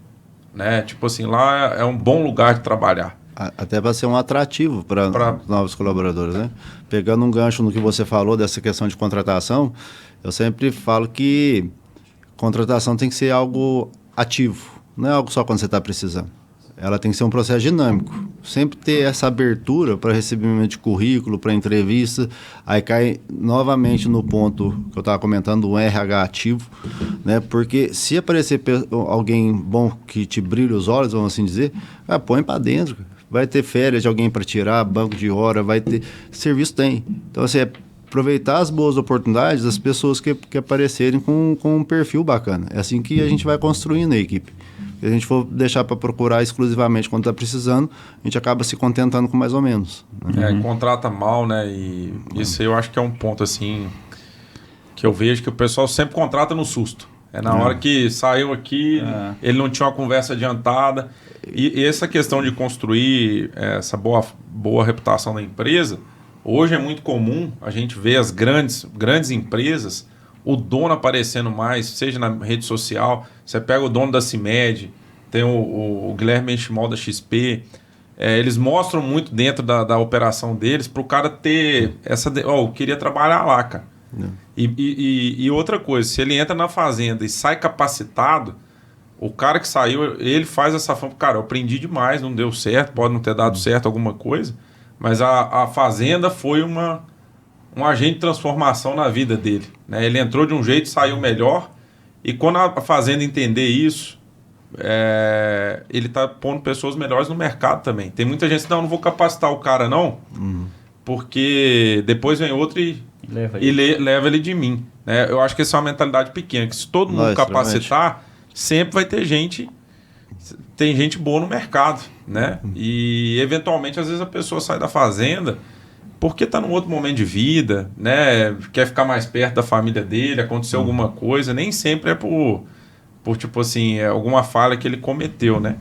Né? Tipo assim, lá é um bom lugar de trabalhar. Até para ser um atrativo para novos colaboradores, né? Pegando um gancho no que você falou dessa questão de contratação, eu sempre falo que contratação tem que ser algo ativo, não é algo só quando você está precisando. Ela tem que ser um processo dinâmico. Sempre ter essa abertura para recebimento de currículo, para entrevista. Aí cai novamente no ponto que eu estava comentando, o RH ativo, né? Porque se aparecer alguém bom que te brilha os olhos, vamos assim dizer, põe para dentro. Vai ter férias de alguém para tirar, banco de hora, vai ter... Serviço tem. Então, assim, aproveitar as boas oportunidades das pessoas que aparecerem com um perfil bacana. É assim que a gente vai construindo a equipe. Se a gente for deixar para procurar exclusivamente quando está precisando, a gente acaba se contentando com mais ou menos. Né? Contrata mal, né? E isso eu acho que é um ponto, assim, que eu vejo que o pessoal sempre contrata no susto. Na hora que saiu aqui, ele não tinha uma conversa adiantada. E essa questão de construir essa boa reputação da empresa, hoje é muito comum a gente ver as grandes empresas, o dono aparecendo mais, seja na rede social. Você pega o dono da CIMED, tem o Guilherme Benchimol da XP, eles mostram muito dentro da operação deles para o cara ter essa... eu queria trabalhar lá, cara. E outra coisa, se ele entra na fazenda e sai capacitado, o cara que saiu, ele faz essa fama, cara, eu aprendi demais, não deu certo, pode não ter dado certo alguma coisa, mas a fazenda foi um agente de transformação na vida dele, né? Ele entrou de um jeito, saiu melhor, e quando a fazenda entender isso, ele está pondo pessoas melhores no mercado também. Tem muita gente que não vou capacitar o cara não, porque depois vem outro e leva ele de mim, né? Eu acho que essa é uma mentalidade pequena, que se todo mundo capacitar, sempre vai ter gente boa no mercado, né? E eventualmente às vezes a pessoa sai da fazenda porque está num outro momento de vida, né? Quer ficar mais perto da família dele, aconteceu alguma coisa, nem sempre é por tipo assim, alguma falha que ele cometeu, né?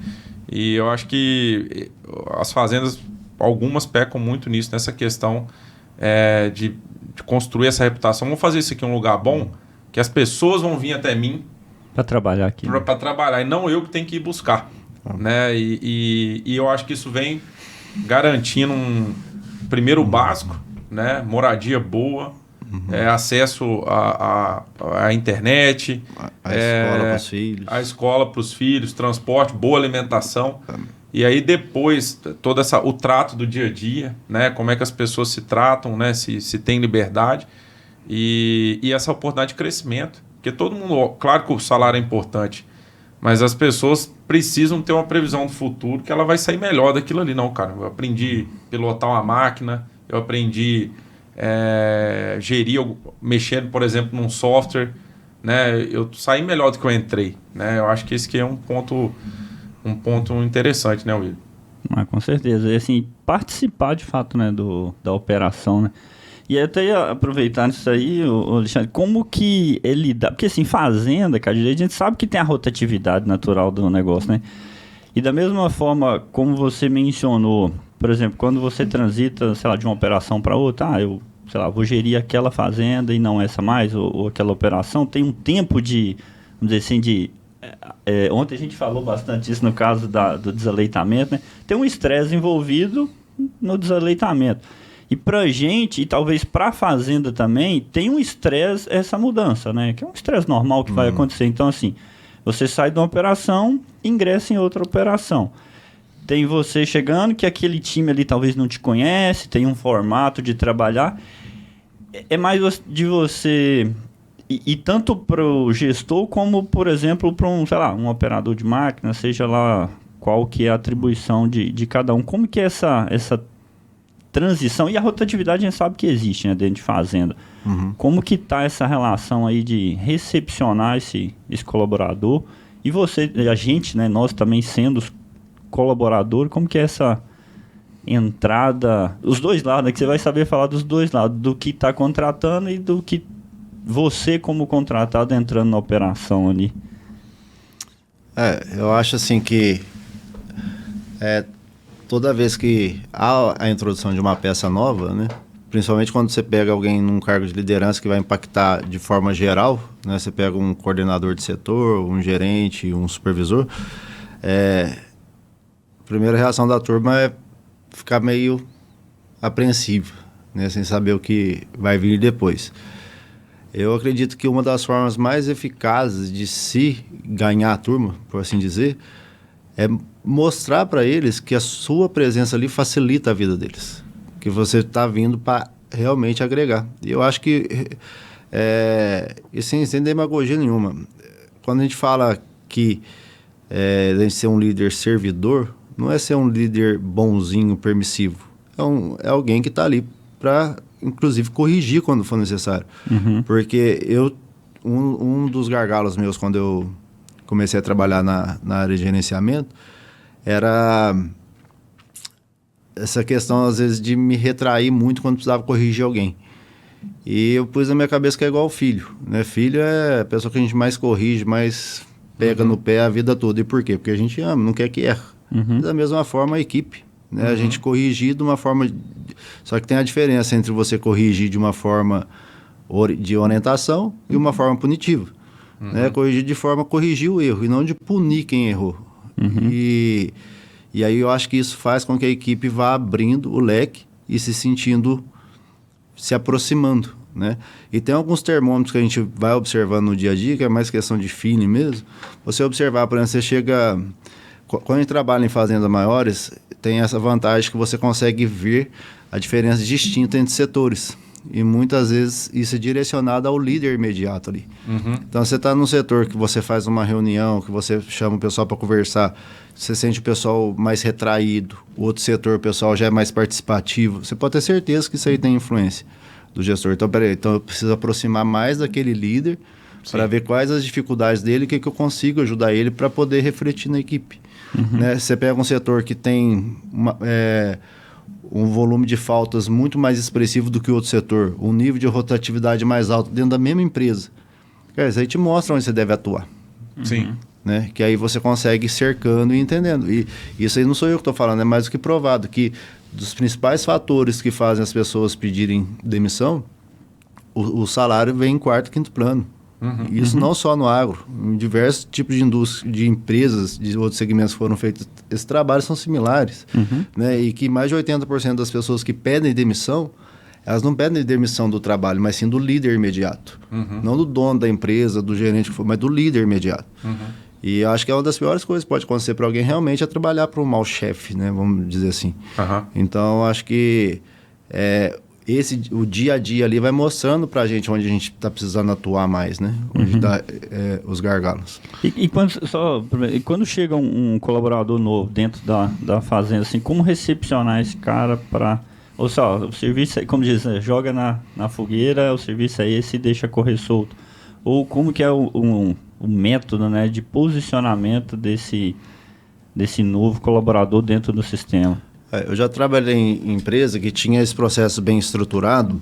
E eu acho que as fazendas, algumas pecam muito nisso, nessa questão de construir essa reputação. Vamos fazer isso aqui um lugar bom, que as pessoas vão vir até mim para trabalhar aqui. Para trabalhar, e não eu que tenho que ir buscar. Né? E eu acho que isso vem garantindo primeiro básico, né? Moradia boa, acesso à internet, escola para os filhos. A escola para os filhos, transporte, boa alimentação. E aí depois, o trato do dia a dia, né? Como é que as pessoas se tratam, né? Se tem liberdade e essa oportunidade de crescimento. Porque todo mundo, claro que o salário é importante, mas as pessoas precisam ter uma previsão do futuro que ela vai sair melhor daquilo ali. Não, cara, eu aprendi a pilotar uma máquina, eu aprendi gerir, mexendo, por exemplo, num software, né? Eu saí melhor do que eu entrei, né? Eu acho que esse aqui é um ponto interessante, né, Will? Com certeza. E assim, participar de fato, né, da operação, né? E até ia aproveitar isso aí, Alexandre, como que ele dá... Porque assim, fazenda, cara, a gente sabe que tem a rotatividade natural do negócio, né? E da mesma forma, como você mencionou, por exemplo, quando você transita, sei lá, de uma operação para outra, eu, sei lá, vou gerir aquela fazenda e não essa mais, ou aquela operação, tem um tempo de, vamos dizer assim, ontem a gente falou bastante isso no caso do desaleitamento, né? Tem um estresse envolvido no desaleitamento. E pra gente, e talvez pra fazenda também, tem um estresse essa mudança, né? Que é um estresse normal que vai acontecer. Então, assim, você sai de uma operação, ingressa em outra operação. Tem você chegando, que aquele time ali talvez não te conhece, tem um formato de trabalhar. É mais de você... E tanto para o gestor, como, por exemplo, para um, sei lá, um operador de máquina, seja lá qual que é a atribuição de cada um. Como que é essa transição? E a rotatividade a gente sabe que existe, né, dentro de fazenda. Como que está essa relação aí de recepcionar esse colaborador? E você, a gente, né, nós também sendo os colaboradores, como que é essa entrada, os dois lados, né, que você vai saber falar dos dois lados, do que está contratando e do que você como contratado entrando na operação ali. Eu acho assim que toda vez que há a introdução de uma peça nova, né, principalmente quando você pega alguém num cargo de liderança que vai impactar de forma geral, né, você pega um coordenador de setor, um gerente, um supervisor, a primeira reação da turma é ficar meio apreensivo, né, sem saber o que vai vir depois. Eu acredito que uma das formas mais eficazes de se ganhar a turma, por assim dizer, é mostrar para eles que a sua presença ali facilita a vida deles, que você está vindo para realmente agregar. E eu acho que, e sem demagogia nenhuma, quando a gente fala que a gente ser um líder servidor, não é ser um líder bonzinho, permissivo. É alguém que está ali para, inclusive, corrigir quando for necessário. Porque um dos gargalos meus quando eu comecei a trabalhar na área de gerenciamento era essa questão, às vezes, de me retrair muito quando precisava corrigir alguém. E eu pus na minha cabeça que é igual filho, né? Filho é a pessoa que a gente mais corrige, mais pega no pé a vida toda. E por quê? Porque a gente ama, não quer que erre. Da mesma forma, a equipe, né? A gente corrigir de uma forma... Só que tem a diferença entre você corrigir de uma forma de orientação e uma forma punitiva. Né? Corrigir de forma corrigir o erro e não de punir quem errou. E aí eu acho que isso faz com que a equipe vá abrindo o leque e se aproximando, né? E tem alguns termômetros que a gente vai observando no dia a dia, que é mais questão de feeling mesmo. Você observar, por exemplo, você chega... Quando a gente trabalha em fazendas maiores, tem essa vantagem que você consegue ver a diferença distinta entre setores. E muitas vezes isso é direcionado ao líder imediato ali. Então, você está num setor que você faz uma reunião, que você chama o pessoal para conversar, você sente o pessoal mais retraído, o outro setor, o pessoal já é mais participativo. Você pode ter certeza que isso aí tem influência do gestor. Então, então eu preciso aproximar mais daquele líder para ver quais as dificuldades dele e o que eu consigo ajudar ele para poder refletir na equipe. Né? Você pega um setor que tem um volume de faltas muito mais expressivo do que o outro setor, um nível de rotatividade mais alto dentro da mesma empresa. Cara, isso aí te mostra onde você deve atuar. Sim. Né? Que aí você consegue ir cercando e entendendo. E isso aí não sou eu que estou falando, é mais do que provado, que dos principais fatores que fazem as pessoas pedirem demissão, o salário vem em quarto, quinto plano. Isso não só no agro, em diversos tipos de indústria, de empresas, de outros segmentos que foram feitos, esses trabalhos são similares. Né? E que mais de 80% das pessoas que pedem demissão, elas não pedem demissão do trabalho, mas sim do líder imediato. Não do dono da empresa, do gerente, mas do líder imediato. E eu acho que é uma das piores coisas que pode acontecer para alguém realmente é trabalhar para um mau chefe, né? Vamos dizer assim. Então, eu acho que o dia a dia ali vai mostrando pra gente onde a gente está precisando atuar mais, né? Onde dá os gargalos. E quando chega um colaborador novo dentro da fazenda, assim, como recepcionar esse cara para... Ou só, o serviço, como diz, joga na fogueira, o serviço é esse e deixa correr solto. Ou como que é o método, né, de posicionamento desse novo colaborador dentro do sistema? Eu já trabalhei em empresa que tinha esse processo bem estruturado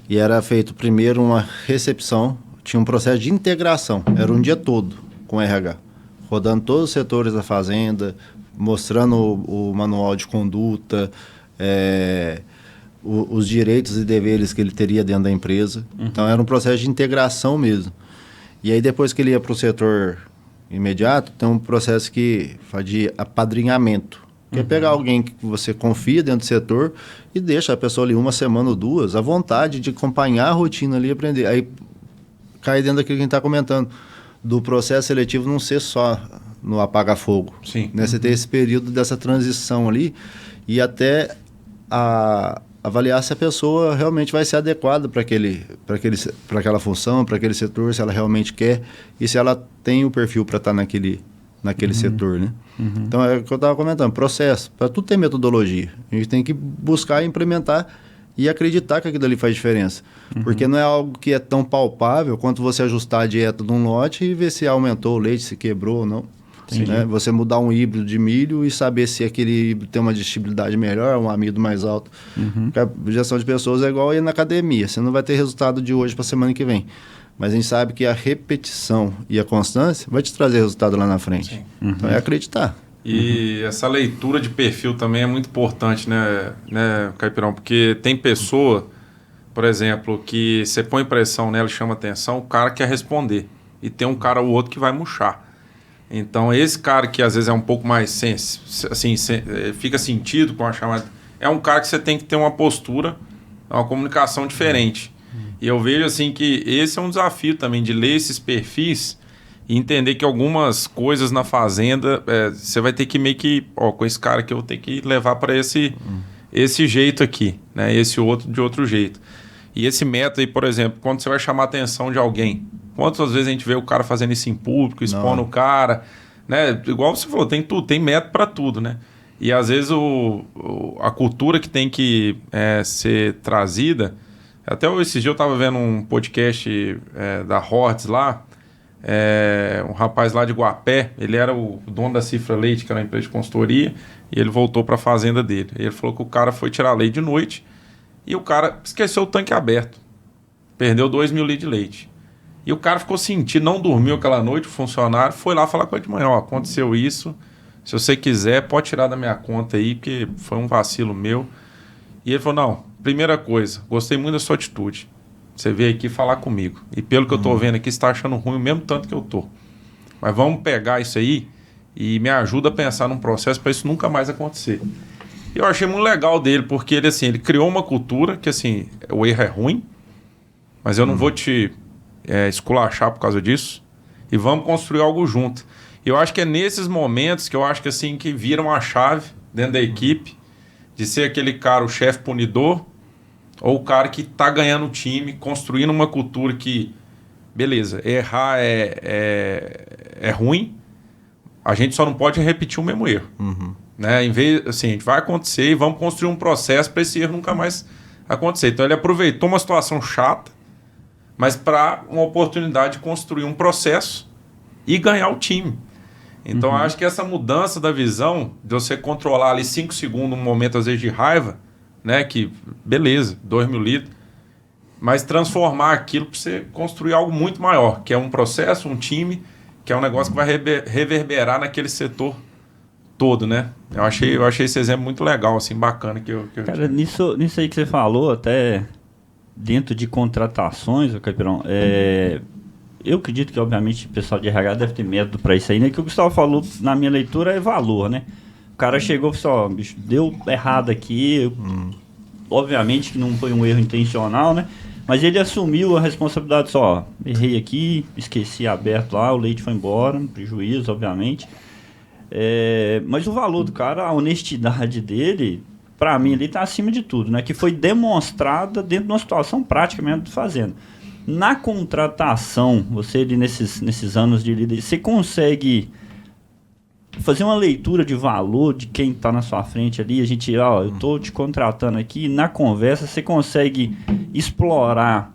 e era feito primeiro uma recepção, tinha um processo de integração, era um dia todo com o RH, rodando todos os setores da fazenda, mostrando o manual de conduta, os direitos e deveres que ele teria dentro da empresa. Então, era um processo de integração mesmo. E aí, depois que ele ia para o setor imediato, tem um processo que faz de apadrinhamento. Que é pegar alguém que você confia dentro do setor e deixa a pessoa ali 1 semana ou 2 à vontade de acompanhar a rotina ali e aprender. Aí, cai dentro daquilo que a gente está comentando, do processo seletivo não ser só no apaga-fogo. Sim. Né? Você ter esse período dessa transição ali e até avaliar se a pessoa realmente vai ser adequada para aquela função, para aquele setor, se ela realmente quer e se ela tem o perfil para estar naquele setor, né? Então, é o que eu estava comentando, processo. Para tudo tem metodologia. A gente tem que buscar implementar e acreditar que aquilo ali faz diferença. Porque não é algo que é tão palpável quanto você ajustar a dieta de um lote e ver se aumentou o leite, se quebrou ou não. Né? Você mudar um híbrido de milho e saber se aquele híbrido tem uma digestibilidade melhor, um amido mais alto. Porque a gestão de pessoas é igual ir na academia. Você não vai ter resultado de hoje para a semana que vem. Mas a gente sabe que a repetição e a constância vai te trazer resultado lá na frente. Então é acreditar. E essa leitura de perfil também é muito importante, né, Caipirão? Porque tem pessoa, por exemplo, que você põe pressão nela e chama atenção, o cara quer responder. E tem um cara ou outro que vai murchar. Então, esse cara que às vezes é um pouco mais fica sentido com a chamada, é um cara que você tem que ter uma postura, uma comunicação diferente. E eu vejo assim que esse é um desafio também, de ler esses perfis e entender que algumas coisas na fazenda, você vai ter que meio que, com esse cara aqui eu vou ter que levar para esse jeito aqui, né? Esse outro de outro jeito. E esse método aí, por exemplo, quando você vai chamar a atenção de alguém, quantas vezes a gente vê o cara fazendo isso em público, expondo o cara, né? Igual você falou, tem tudo, tem método para tudo, né? E às vezes a cultura que tem que ser trazida, até esses dias eu estava vendo um podcast da Hortz lá, um rapaz lá de Guapé, ele era o dono da Cifra Leite, que era uma empresa de consultoria, e ele voltou para a fazenda dele. E ele falou que o cara foi tirar leite de noite e o cara esqueceu o tanque aberto, perdeu 2.000 litros de leite. E o cara ficou sentindo, não dormiu aquela noite, o funcionário foi lá falar com ele de manhã, aconteceu isso, se você quiser pode tirar da minha conta aí, porque foi um vacilo meu. E ele falou, não, primeira coisa, gostei muito da sua atitude, você veio aqui falar comigo, e pelo que eu tô vendo aqui, você tá achando ruim o mesmo tanto que eu tô, mas vamos pegar isso aí e me ajuda a pensar num processo para isso nunca mais acontecer. Eu achei muito legal dele, porque ele, assim, ele criou uma cultura que, assim, o erro é ruim, mas eu não vou te esculachar por causa disso, e vamos construir algo junto. E eu acho que é nesses momentos que eu acho que, assim, que viram a chave dentro da equipe, de ser aquele cara, o chefe punidor, ou o cara que tá ganhando o time, construindo uma cultura que, beleza, errar é ruim, a gente só não pode repetir o mesmo erro. Né? Em vez, assim, a gente vai acontecer e vamos construir um processo para esse erro nunca mais acontecer. Então ele aproveitou uma situação chata, mas para uma oportunidade de construir um processo e ganhar o time. Então acho que essa mudança da visão, de você controlar ali 5 segundos, um momento às vezes de raiva, né, que beleza, 2.000 litros, mas transformar aquilo para você construir algo muito maior, que é um processo, um time, que é um negócio que vai reverberar naquele setor todo, né? Eu achei esse exemplo muito legal, assim, bacana. Cara, nisso aí que você falou, até dentro de contratações, Caipirão, eu acredito que, obviamente, o pessoal de RH deve ter método para isso aí, né? Que o Gustavo falou, na minha leitura, é valor, né? O cara chegou e falou, bicho, deu errado aqui, obviamente que não foi um erro intencional, né? Mas ele assumiu a responsabilidade só, errei aqui, esqueci aberto lá, o leite foi embora, prejuízo, obviamente. Mas o valor do cara, a honestidade dele, para mim, ele tá acima de tudo, né? Que foi demonstrada dentro de uma situação prática mesmo de fazenda. Na contratação, você ali nesses anos de líder, você consegue fazer uma leitura de valor de quem está na sua frente ali, a gente, eu estou te contratando aqui, na conversa você consegue explorar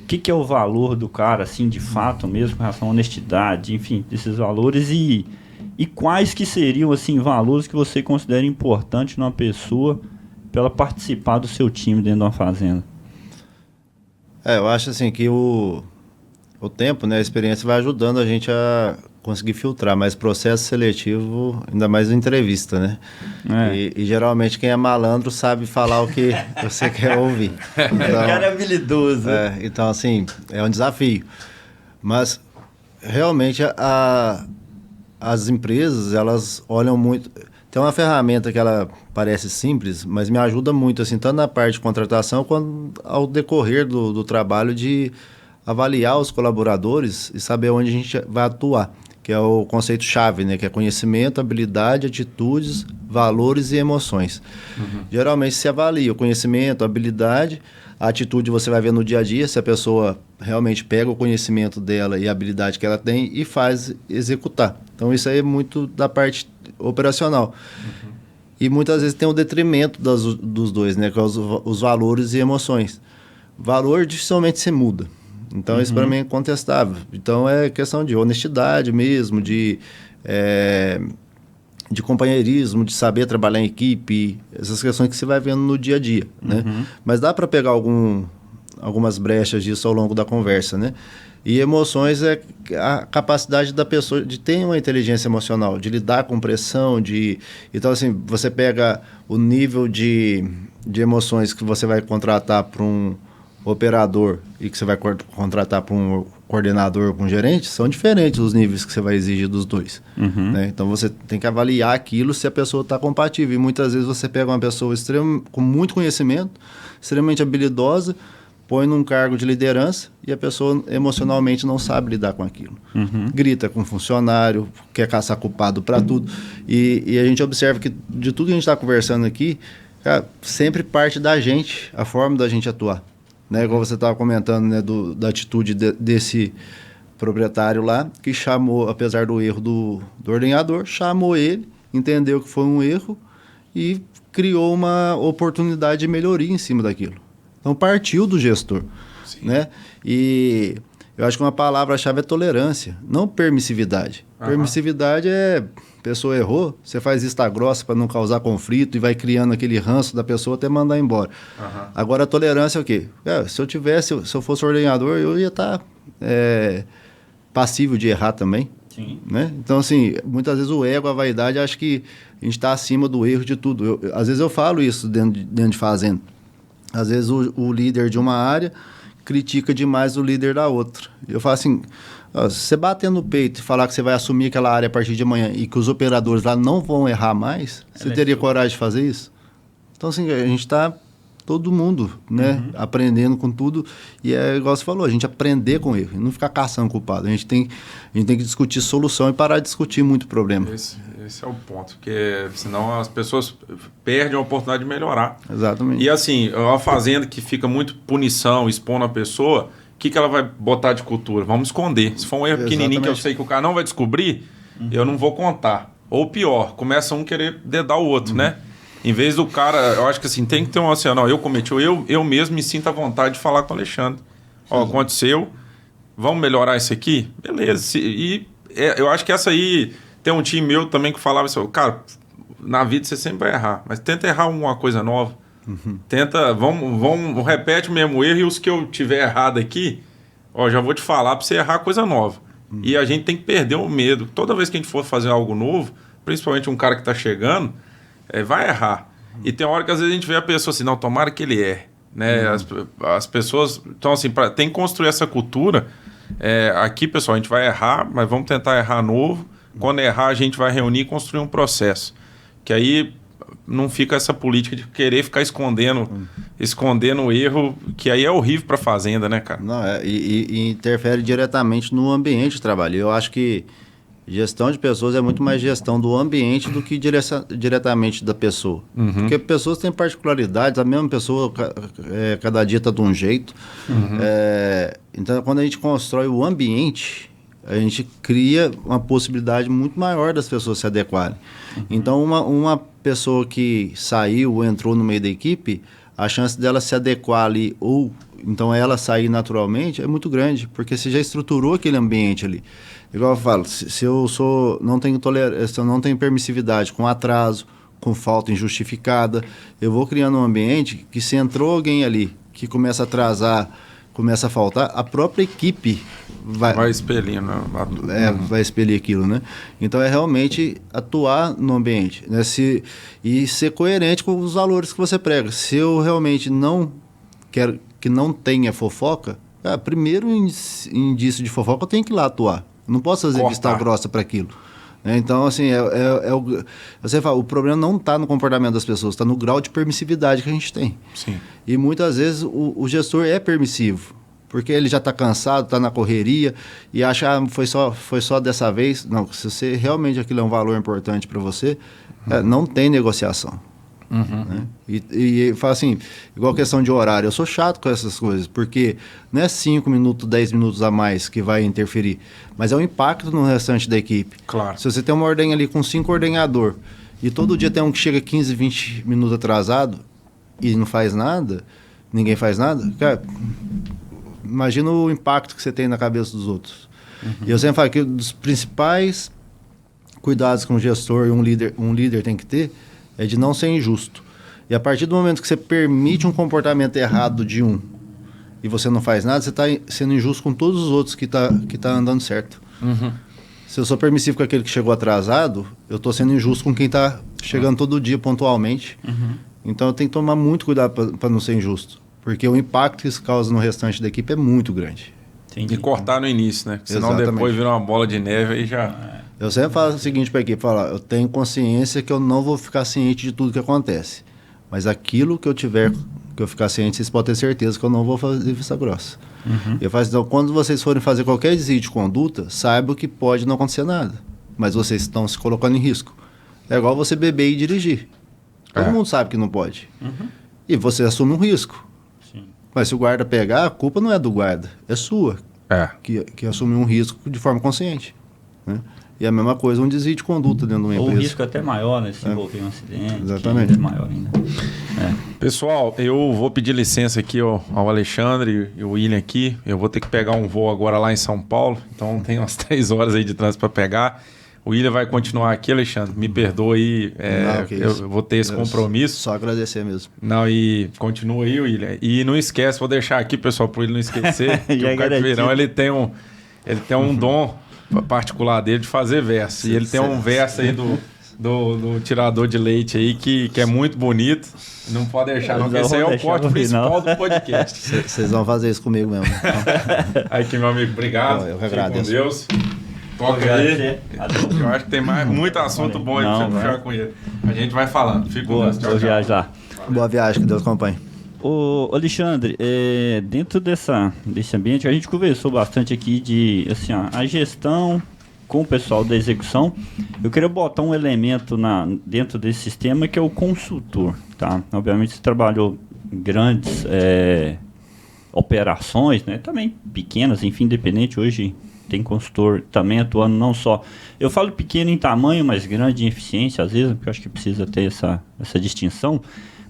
que é o valor do cara, assim, de fato mesmo, com relação à honestidade, enfim, desses valores, e E quais que seriam, assim, valores que você considera importantes numa pessoa para ela participar do seu time dentro de uma fazenda? Eu acho assim que o tempo, né, a experiência vai ajudando a gente a conseguir filtrar, mas processo seletivo, ainda mais entrevista, né? E geralmente quem é malandro sabe falar o que você quer ouvir. Então, O cara é habilidoso. Então, assim, é um desafio. Mas, realmente, as empresas, elas olham muito... Tem uma ferramenta que ela parece simples, mas me ajuda muito, assim, tanto na parte de contratação quanto ao decorrer do trabalho de avaliar os colaboradores e saber onde a gente vai atuar, que é o conceito-chave, né? Que é conhecimento, habilidade, atitudes, valores e emoções. Geralmente se avalia o conhecimento, a habilidade, a atitude você vai ver no dia a dia, se a pessoa realmente pega o conhecimento dela e a habilidade que ela tem e faz executar. Então isso aí é muito da parte operacional. E muitas vezes tem o detrimento dos dois, né? Que é os valores e emoções. Valor dificilmente se muda. Então, isso para mim é incontestável. Então, é questão de honestidade mesmo, de companheirismo, de saber trabalhar em equipe, essas questões que você vai vendo no dia a dia, né? Mas dá para pegar algumas brechas disso ao longo da conversa, né? E emoções é a capacidade da pessoa de ter uma inteligência emocional, de lidar com pressão, Então, assim, você pega o nível de emoções que você vai contratar para um operador e que você vai contratar para um coordenador, para um gerente, são diferentes os níveis que você vai exigir dos dois. Né? Então, você tem que avaliar aquilo se a pessoa está compatível. E muitas vezes você pega uma pessoa com muito conhecimento, extremamente habilidosa, põe num cargo de liderança e a pessoa emocionalmente não sabe lidar com aquilo. Grita com o funcionário, quer caçar culpado para tudo. E a gente observa que de tudo que a gente está conversando aqui, cara, sempre parte da gente, a forma da gente atuar. Né? Igual você estava comentando, né, da atitude desse proprietário lá, que chamou, apesar do erro do ordenador, chamou ele, entendeu que foi um erro e criou uma oportunidade de melhoria em cima daquilo. Então, partiu do gestor. Né? E eu acho que uma palavra-chave é tolerância, não permissividade. Permissividade é... A pessoa errou, você faz vista grossa para não causar conflito e vai criando aquele ranço da pessoa até mandar embora. Agora, a tolerância é o quê? Se eu fosse ordenador, eu ia estar passível de errar também. Sim. Né? Então, assim, muitas vezes o ego, a vaidade, acho que a gente está acima do erro de tudo. Às vezes eu falo isso dentro de fazenda. Às vezes o líder de uma área critica demais o líder da outra. Eu falo assim, se você bater no peito e falar que você vai assumir aquela área a partir de amanhã e que os operadores lá não vão errar mais, você teria coragem de fazer isso? Então, assim, a gente está todo mundo, né, aprendendo com tudo, e é igual você falou, a gente aprender com erro, não ficar caçando culpado. A gente tem que discutir solução e parar de discutir muito problema. Esse é o ponto, porque senão as pessoas perdem a oportunidade de melhorar. Exatamente. E assim, uma fazenda que fica muito punição, expondo a pessoa, o que ela vai botar de cultura? Vamos esconder. Se for um erro pequenininho que eu sei que o cara não vai descobrir, eu não vou contar. Ou pior, começa um querer dedar o outro, né? Em vez do cara, eu acho que assim, tem que ter um assim, não, eu cometi, eu mesmo me sinto à vontade de falar com o Alexandre. Ó, aconteceu, vamos melhorar isso aqui? Beleza. Eu acho que essa aí, tem um time meu também que falava assim, cara, na vida você sempre vai errar, mas tenta errar uma coisa nova. Tenta, vamos repete o mesmo erro e os que eu tiver errado aqui, ó, já vou te falar para você errar coisa nova. E a gente tem que perder o medo. Toda vez que a gente for fazer algo novo, principalmente um cara que está chegando, vai errar. E tem hora que às vezes a gente vê a pessoa assim, não, tomara que ele erre. Né? As pessoas... Então, assim, tem que construir essa cultura. Aqui, pessoal, a gente vai errar, mas vamos tentar errar novo. Quando errar, a gente vai reunir e construir um processo. Que aí não fica essa política de querer ficar escondendo o erro, que aí é horrível para a fazenda, né, cara? Não, e interfere diretamente no ambiente de trabalho. Eu acho que gestão de pessoas é muito mais gestão do ambiente do que diretamente da pessoa. Porque pessoas têm particularidades, a mesma pessoa, cada dia está de um jeito. Então, quando a gente constrói o ambiente, a gente cria uma possibilidade muito maior das pessoas se adequarem. Então, uma pessoa que saiu ou entrou no meio da equipe, a chance dela se adequar ali ou então ela sair naturalmente é muito grande, porque você já estruturou aquele ambiente ali. Igual eu falo, se eu não tenho se eu não tenho permissividade com atraso, com falta injustificada, eu vou criando um ambiente que se entrou alguém ali que começa a atrasar, começa a faltar, a própria equipe vai expelindo, vai expelir aquilo, né? Então é realmente atuar no ambiente, né? E ser coerente com os valores que você prega. Se eu realmente não quero que não tenha fofoca, primeiro indício de fofoca eu tenho que ir lá atuar. Eu não posso fazer vista grossa para aquilo. Então, assim, você fala, o problema não está no comportamento das pessoas, está no grau de permissividade que a gente tem. Sim. E muitas vezes o gestor é permissivo, porque ele já está cansado, está na correria e acha foi só dessa vez. Não, se você realmente aquilo é um valor importante para você, não tem negociação. Né? E fala assim, igual questão de horário, eu sou chato com essas coisas, porque não é 5 minutos, 10 minutos a mais que vai interferir, mas é o impacto no restante da equipe. Claro. Se você tem uma ordem ali com 5 ordenhador e todo dia tem um que chega 15, 20 minutos atrasado e não faz nada, ninguém faz nada, cara, imagina o impacto que você tem na cabeça dos outros. E eu sempre falo que um dos principais cuidados que um gestor e um líder tem que ter é de não ser injusto. E a partir do momento que você permite um comportamento errado de um e você não faz nada, você está sendo injusto com todos os outros que tá andando certo. Se eu sou permissivo com aquele que chegou atrasado, eu estou sendo injusto com quem está chegando todo dia pontualmente. Então eu tenho que tomar muito cuidado para não ser injusto, porque o impacto que isso causa no restante da equipe é muito grande. Entendi. E cortar no início, né? Senão Exatamente. Depois vira uma bola de neve aí já... Eu sempre falo o seguinte para a equipe, eu tenho consciência que eu não vou ficar ciente de tudo que acontece, mas aquilo que eu ficar ciente, vocês podem ter certeza que eu não vou fazer vista grossa. Eu faço, então, quando vocês forem fazer qualquer desvio de conduta, saibam que pode não acontecer nada, mas vocês estão se colocando em risco. É igual você beber e dirigir. Todo mundo sabe que não pode. E você assume um risco. Sim. Mas se o guarda pegar, a culpa não é do guarda, é sua, que assume um risco de forma consciente, né? E a mesma coisa, um desvio de conduta dentro de uma empresa. Ou o risco até maior, né? Se envolver um acidente. Exatamente. É maior ainda. Pessoal, eu vou pedir licença aqui ao Alexandre e o William aqui. Eu vou ter que pegar um voo agora lá em São Paulo. Então tem umas 3 horas aí de trânsito para pegar. O William vai continuar aqui, Alexandre. Me perdoa aí. Eu vou ter esse compromisso. Só agradecer mesmo. Não, e continua aí, William. E não esquece, vou deixar aqui, pessoal, para ele não esquecer. Que o Caipirão, ele tem um dom particular dele de fazer verso. E ele tem um verso aí do tirador de leite aí que é muito bonito. Não pode deixar, não, porque esse aí é o corte principal do podcast. Vocês vão fazer isso comigo mesmo. Aqui, meu amigo, obrigado. Eu que agradeço. Com Deus. Toca aí. Eu acho que tem muito assunto bom aí pra você puxar com ele. A gente vai falando. Fica com Deus. Boa viagem lá. Boa viagem, que Deus acompanhe. Ô, Alexandre, dentro desse ambiente, a gente conversou bastante aqui de a gestão com o pessoal da execução. Eu queria botar um elemento dentro desse sistema que é o consultor, tá? Obviamente você trabalhou em grandes operações, né? Também pequenas, enfim, independente. Hoje tem consultor também atuando não só... Eu falo pequeno em tamanho, mas grande em eficiência, às vezes, porque eu acho que precisa ter essa distinção.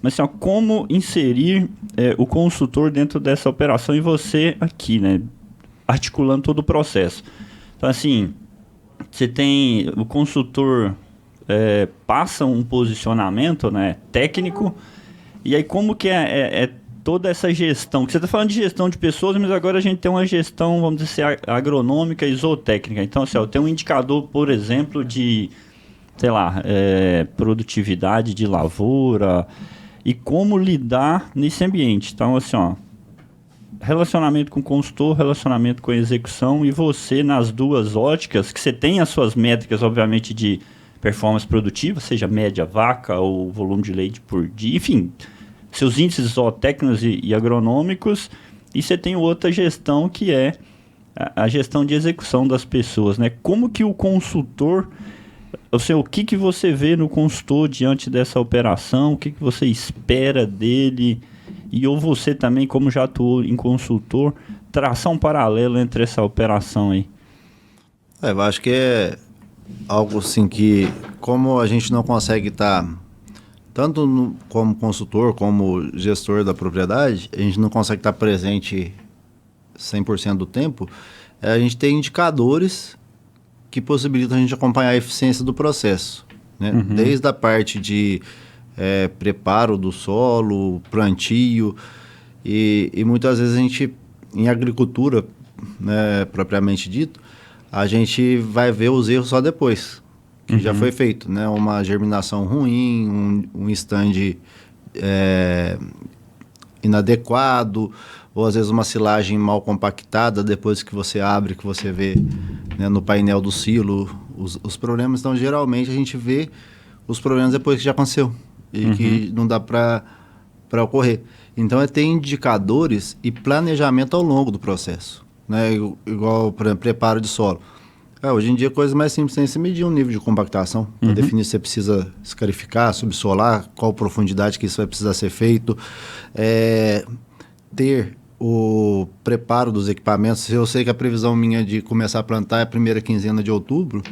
Mas assim, como inserir o consultor dentro dessa operação e você aqui, né, articulando todo o processo. Então, assim, você tem o consultor passa um posicionamento, né, técnico, e aí como que é toda essa gestão? Que você está falando de gestão de pessoas, mas agora a gente tem uma gestão, vamos dizer, agronômica e zootécnica. Então, assim, eu tenho um indicador, por exemplo, de, sei lá, produtividade de lavoura... E como lidar nesse ambiente. Então, assim, relacionamento com o consultor, relacionamento com a execução e você nas duas óticas, que você tem as suas métricas, obviamente, de performance produtiva, seja média vaca ou volume de leite por dia, enfim, seus índices zootécnicos e agronômicos, e você tem outra gestão que é a gestão de execução das pessoas, né? Como que o consultor... o que você vê no consultor diante dessa operação? O que você espera dele? E ou você também, como já atuou em consultor, traçar um paralelo entre essa operação aí? Eu acho que é algo assim que, como a gente não consegue estar tanto como consultor, como gestor da propriedade, a gente não consegue estar presente 100% do tempo, a gente tem indicadores que possibilitam a gente acompanhar a eficiência do processo, né? Desde a parte de preparo do solo, plantio, e muitas vezes a gente, em agricultura, né, propriamente dito, a gente vai ver os erros só depois, que já foi feito, né? Uma germinação ruim, um stand inadequado, ou às vezes uma silagem mal compactada depois que você abre, que você vê, né, no painel do silo os problemas. Então, geralmente, a gente vê os problemas depois que já aconteceu e que não dá para ocorrer. Então, ter indicadores e planejamento ao longo do processo, né? Igual, por exemplo, preparo de solo. Hoje em dia, a coisa mais simples é você medir um nível de compactação, para definir se você precisa escarificar, subsolar, qual profundidade que isso vai precisar ser feito. Ter o preparo dos equipamentos. Se eu sei que a previsão minha de começar a plantar é a primeira quinzena de outubro,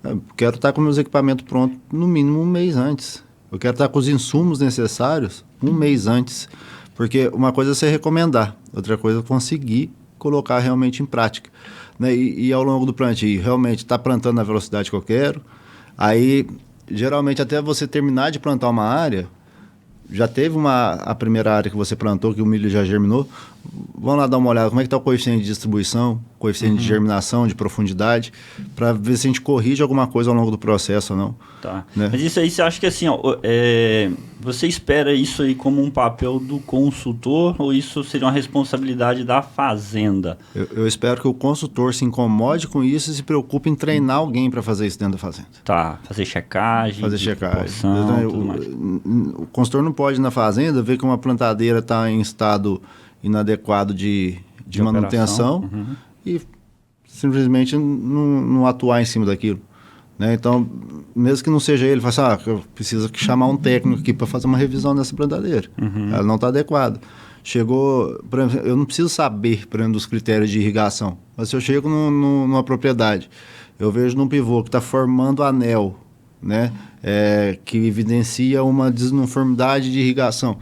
eu quero estar com meus equipamentos prontos no mínimo um mês antes. Eu quero estar com os insumos necessários um mês antes. Porque uma coisa é você recomendar, outra coisa é conseguir colocar realmente em prática, né? E ao longo do plantio, realmente está plantando na velocidade que eu quero. Aí, geralmente, até você terminar de plantar uma área, já teve a primeira área que você plantou, que o milho já germinou. Vamos lá dar uma olhada, como é que está o coeficiente de distribuição, coeficiente de germinação, de profundidade, para ver se a gente corrige alguma coisa ao longo do processo ou não. Tá. Né? Mas isso aí, você acha que assim, você espera isso aí como um papel do consultor ou isso seria uma responsabilidade da fazenda? Eu espero que o consultor se incomode com isso e se preocupe em treinar alguém para fazer isso dentro da fazenda. Tá, fazer checagem. Tudo mais. O consultor não pode ir na fazenda ver que uma plantadeira está em estado inadequado de manutenção e simplesmente não atuar em cima daquilo, né? Então, mesmo que não seja ele, fala assim, eu preciso chamar um técnico aqui para fazer uma revisão dessa plantadeira. Ela não está adequada. Chegou, por exemplo, eu não preciso saber, por exemplo, dos critérios de irrigação, mas se eu chego numa propriedade, eu vejo num pivô que está formando anel, né, que evidencia uma desuniformidade de irrigação,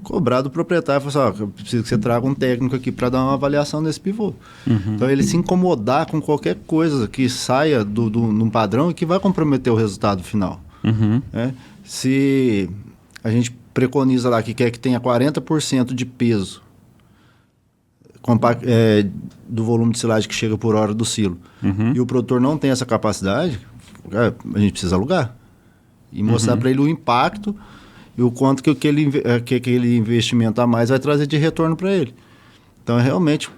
cobrar do proprietário, falar assim, eu preciso que você traga um técnico aqui para dar uma avaliação desse pivô. Então, ele se incomodar com qualquer coisa que saia de um padrão e que vai comprometer o resultado final. Né? Se a gente preconiza lá que quer que tenha 40% de peso do volume de silagem que chega por hora do silo, e o produtor não tem essa capacidade, a gente precisa alugar e mostrar para ele o impacto e o quanto que aquele investimento a mais vai trazer de retorno para ele. Então, é realmente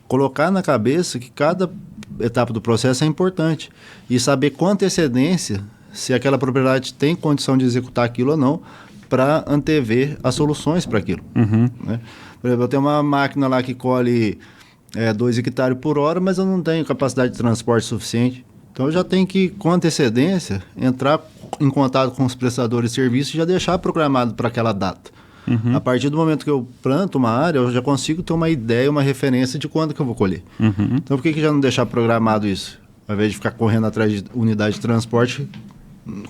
colocar na cabeça que cada etapa do processo é importante e saber com antecedência se aquela propriedade tem condição de executar aquilo ou não, para antever as soluções para aquilo. Né? Por exemplo, eu tenho uma máquina lá que colhe 2 hectares por hora, mas eu não tenho capacidade de transporte suficiente. Então, eu já tenho que, com antecedência, entrar em contato com os prestadores de serviço e já deixar programado para aquela data. A partir do momento que eu planto uma área, eu já consigo ter uma ideia, uma referência de quando que eu vou colher. Então, por que já não deixar programado isso? Ao invés de ficar correndo atrás de unidade de transporte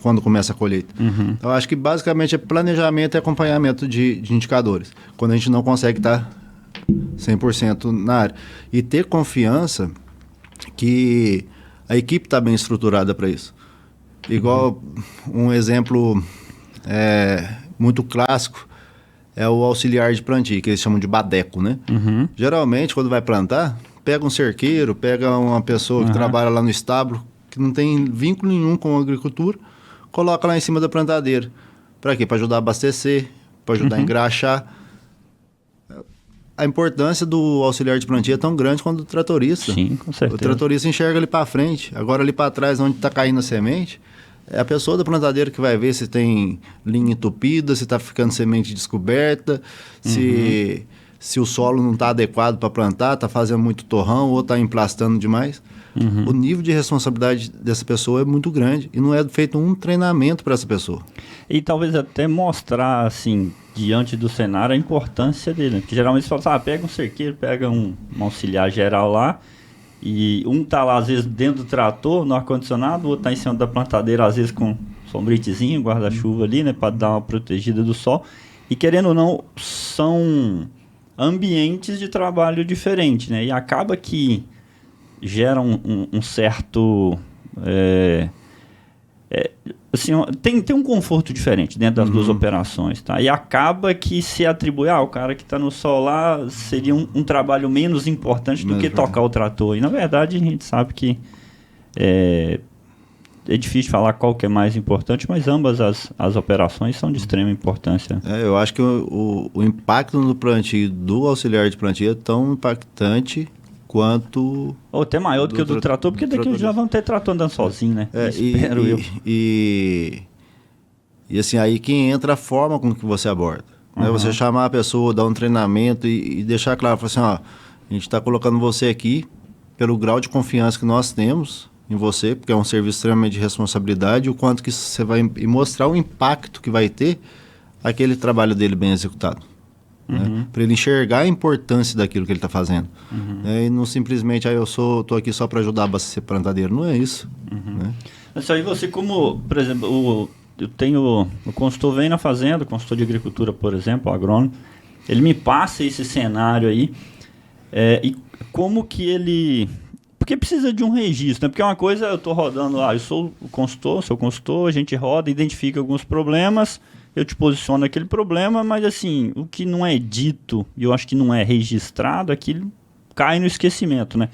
quando começa a colheita. Então, acho que basicamente é planejamento e acompanhamento de indicadores, quando a gente não consegue estar 100% na área. E ter confiança que a equipe está bem estruturada para isso. Igual um exemplo muito clássico é o auxiliar de plantio, que eles chamam de badeco, né? Geralmente, quando vai plantar, pega um cerqueiro, pega uma pessoa que trabalha lá no estábulo, que não tem vínculo nenhum com a agricultura, coloca lá em cima da plantadeira. Para quê? Para ajudar a abastecer, para ajudar a engraxar. A importância do auxiliar de plantio é tão grande quanto do tratorista. Sim, com certeza. O tratorista enxerga ali para frente, agora ali para trás, onde está caindo a semente, é a pessoa da plantadeira que vai ver se tem linha entupida, se está ficando semente descoberta, se o solo não está adequado para plantar, está fazendo muito torrão ou está emplastando demais. O nível de responsabilidade dessa pessoa é muito grande e não é feito um treinamento para essa pessoa. E talvez até mostrar, assim, diante do cenário, a importância dele. Porque geralmente você fala, pega um cerqueiro, pega um auxiliar geral lá, e um tá lá, às vezes, dentro do trator, no ar-condicionado, o outro tá em cima da plantadeira, às vezes com sombritezinho, guarda-chuva ali, né, para dar uma protegida do sol. E querendo ou não, são ambientes de trabalho diferentes, né? E acaba que gera um certo... assim, tem um conforto diferente dentro das duas operações, tá? E acaba que se atribui, o cara que está no sol lá seria um trabalho menos importante do que tocar o trator. E na verdade a gente sabe que é difícil falar qual que é mais importante, mas ambas as operações são de extrema importância. Eu acho que o impacto no plantio do auxiliar de plantio é tão impactante quanto... Ou até maior do que o do trator, porque daqui já vão ter trator andando sozinho, né? Espero eu. E assim, aí que entra a forma com que você aborda. Né? Você chamar a pessoa, dar um treinamento e deixar claro, falar assim, a gente está colocando você aqui pelo grau de confiança que nós temos em você, porque é um serviço extremamente de responsabilidade, o quanto que você vai... E mostrar o impacto que vai ter aquele trabalho dele bem executado. Né? Para ele enxergar a importância daquilo que ele está fazendo. E não simplesmente, eu estou aqui só para ajudar a abastecer plantadeira. Não é isso. Né? Mas aí você, como, por exemplo, eu tenho o consultor vem na fazenda, o consultor de agricultura, por exemplo, o agrônomo, ele me passa esse cenário aí, e como que ele... Porque precisa de um registro, né? Porque uma coisa, eu estou rodando lá, eu sou o consultor, a gente roda, identifica alguns problemas, eu te posiciono aquele problema, mas assim, o que não é dito, e eu acho que não é registrado, aquilo cai no esquecimento, né?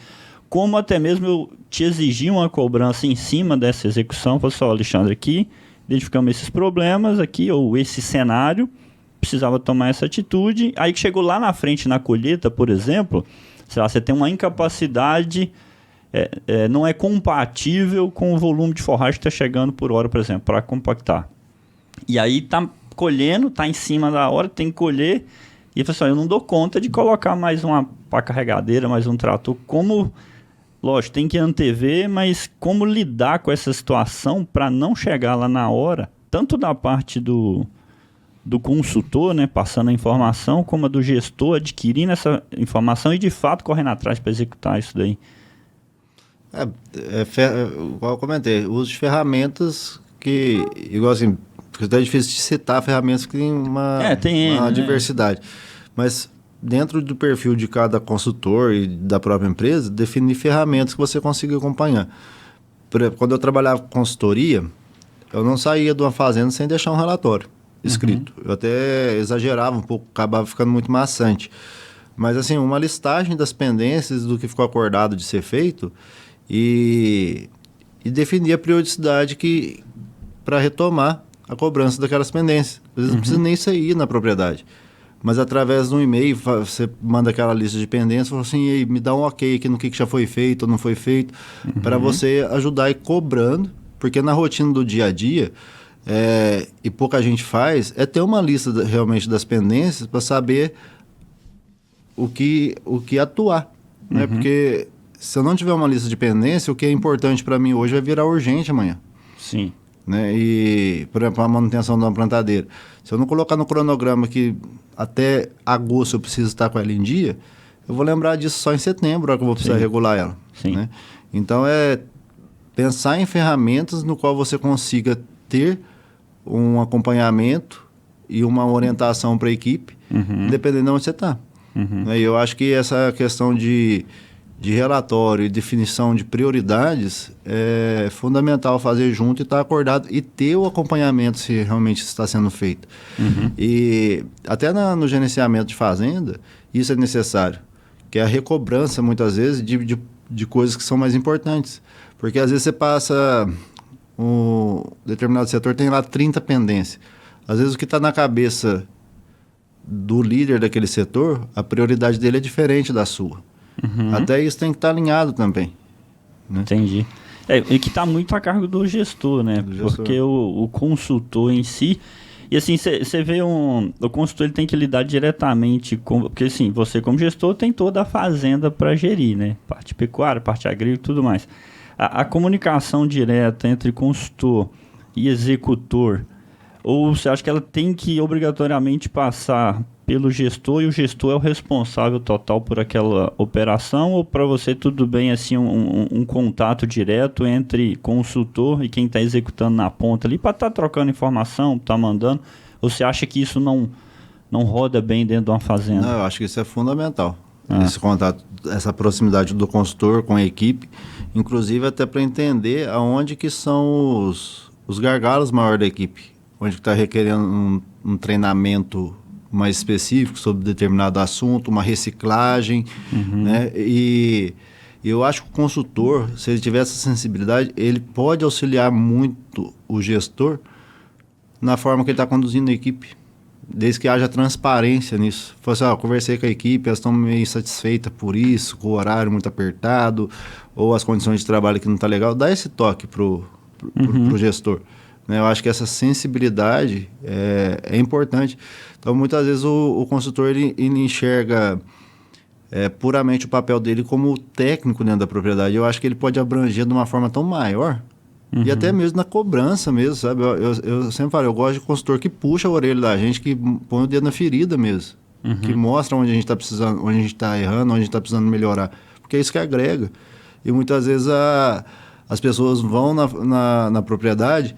Como até mesmo eu te exigi uma cobrança em cima dessa execução, falei assim, Alexandre, aqui, identificamos esses problemas aqui, ou esse cenário, precisava tomar essa atitude, aí que chegou lá na frente, na colheita, por exemplo, sei lá, você tem uma incapacidade... não é compatível com o volume de forragem que está chegando por hora, por exemplo, para compactar. E aí tá colhendo, tá em cima da hora, tem que colher, e eu não dou conta de colocar mais uma pá carregadeira, mais um trator. Como, lógico, tem que antever, mas como lidar com essa situação para não chegar lá na hora, tanto da parte do consultor, né, passando a informação, como a do gestor adquirindo essa informação e de fato correndo atrás para executar isso daí. Igual eu comentei, uso de ferramentas que, igual assim, porque é difícil de citar ferramentas que têm uma diversidade. Mas dentro do perfil de cada consultor e da própria empresa, definir ferramentas que você consiga acompanhar. Quando eu trabalhava com consultoria, eu não saía de uma fazenda sem deixar um relatório escrito. Eu até exagerava um pouco, acabava ficando muito maçante. Mas assim, uma listagem das pendências do que ficou acordado de ser feito e definir a periodicidade para retomar a cobrança daquelas pendências. Às vezes não precisa nem sair na propriedade. Mas através de um e-mail, você manda aquela lista de pendências e fala assim, ei, me dá um ok aqui no que já foi feito ou não foi feito, para você ajudar a ir cobrando, porque na rotina do dia a dia, e pouca gente faz, ter uma lista realmente das pendências para saber o que atuar. Né? Porque se eu não tiver uma lista de pendência, o que é importante para mim hoje vai virar urgente amanhã. Sim. Né? E, por exemplo, a manutenção de uma plantadeira. Se eu não colocar no cronograma que até agosto eu preciso estar com ela em dia, eu vou lembrar disso só em setembro, a hora que eu vou precisar regular ela. Sim. Né? Então, pensar em ferramentas no qual você consiga ter um acompanhamento e uma orientação para a equipe, dependendo de onde você está. E eu acho que essa questão de relatório e definição de prioridades é fundamental fazer junto e estar acordado e ter o acompanhamento se realmente está sendo feito. E até no gerenciamento de fazenda, isso é necessário, que é a recobrança, muitas vezes, de coisas que são mais importantes. Porque às vezes você passa, um determinado setor tem lá 30 pendências. Às vezes o que está na cabeça do líder daquele setor, a prioridade dele é diferente da sua. Até isso tem que estar alinhado também. Né? Entendi. E que está muito a cargo do gestor, né? Porque o consultor em si... E assim, você vê o consultor ele tem que lidar diretamente com... Porque assim, você como gestor tem toda a fazenda para gerir, né? Parte pecuária, parte agrícola e tudo mais. A comunicação direta entre consultor e executor, ou você acha que ela tem que obrigatoriamente passar pelo gestor e o gestor é o responsável total por aquela operação, ou para você tudo bem assim um contato direto entre consultor e quem está executando na ponta ali para estar trocando informação, estar mandando? Ou você acha que isso não roda bem dentro de uma fazenda? Não, eu acho que isso é fundamental. Esse contato, essa proximidade do consultor com a equipe, inclusive até para entender aonde que são os gargalos maiores da equipe, onde está requerendo um treinamento mais específico sobre determinado assunto, uma reciclagem, né? E eu acho que o consultor, se ele tiver essa sensibilidade, ele pode auxiliar muito o gestor na forma que ele está conduzindo a equipe, desde que haja transparência nisso. Fala assim, eu conversei com a equipe, elas estão meio insatisfeitas por isso, com o horário muito apertado, ou as condições de trabalho que não está legal. Dá esse toque pro gestor. Né? Eu acho que essa sensibilidade é importante. Então, muitas vezes, o consultor ele enxerga puramente o papel dele como técnico dentro da propriedade. Eu acho que ele pode abranger de uma forma tão maior, e até mesmo na cobrança mesmo, sabe? Eu sempre falo, eu gosto de consultor que puxa a orelha da gente, que põe o dedo na ferida mesmo, que mostra onde a gente está precisando, onde a gente está errando, onde a gente está precisando melhorar, porque é isso que agrega. E muitas vezes as pessoas vão na propriedade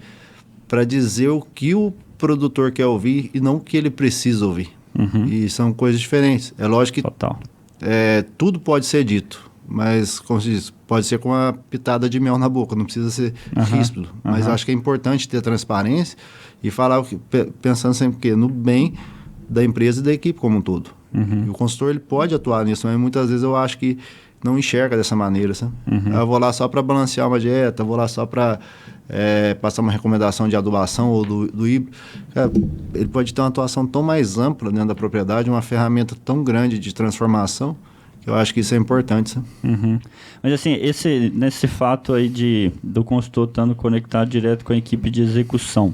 para dizer o que o produtor quer ouvir e não o que ele precisa ouvir. E são coisas diferentes. É lógico que Total. Tudo pode ser dito, mas, como se diz, pode ser com uma pitada de mel na boca, não precisa ser ríspido. Mas eu acho que é importante ter transparência e falar pensando sempre no bem da empresa e da equipe como um todo. E o consultor ele pode atuar nisso, mas muitas vezes eu acho que não enxerga dessa maneira, sabe? Eu vou lá só para balancear uma dieta, vou lá só para passar uma recomendação de adubação ou do híbrido. Cara, ele pode ter uma atuação tão mais ampla dentro da propriedade, uma ferramenta tão grande de transformação, que eu acho que isso é importante, sabe? Mas assim, nesse fato aí do consultor estando conectado direto com a equipe de execução,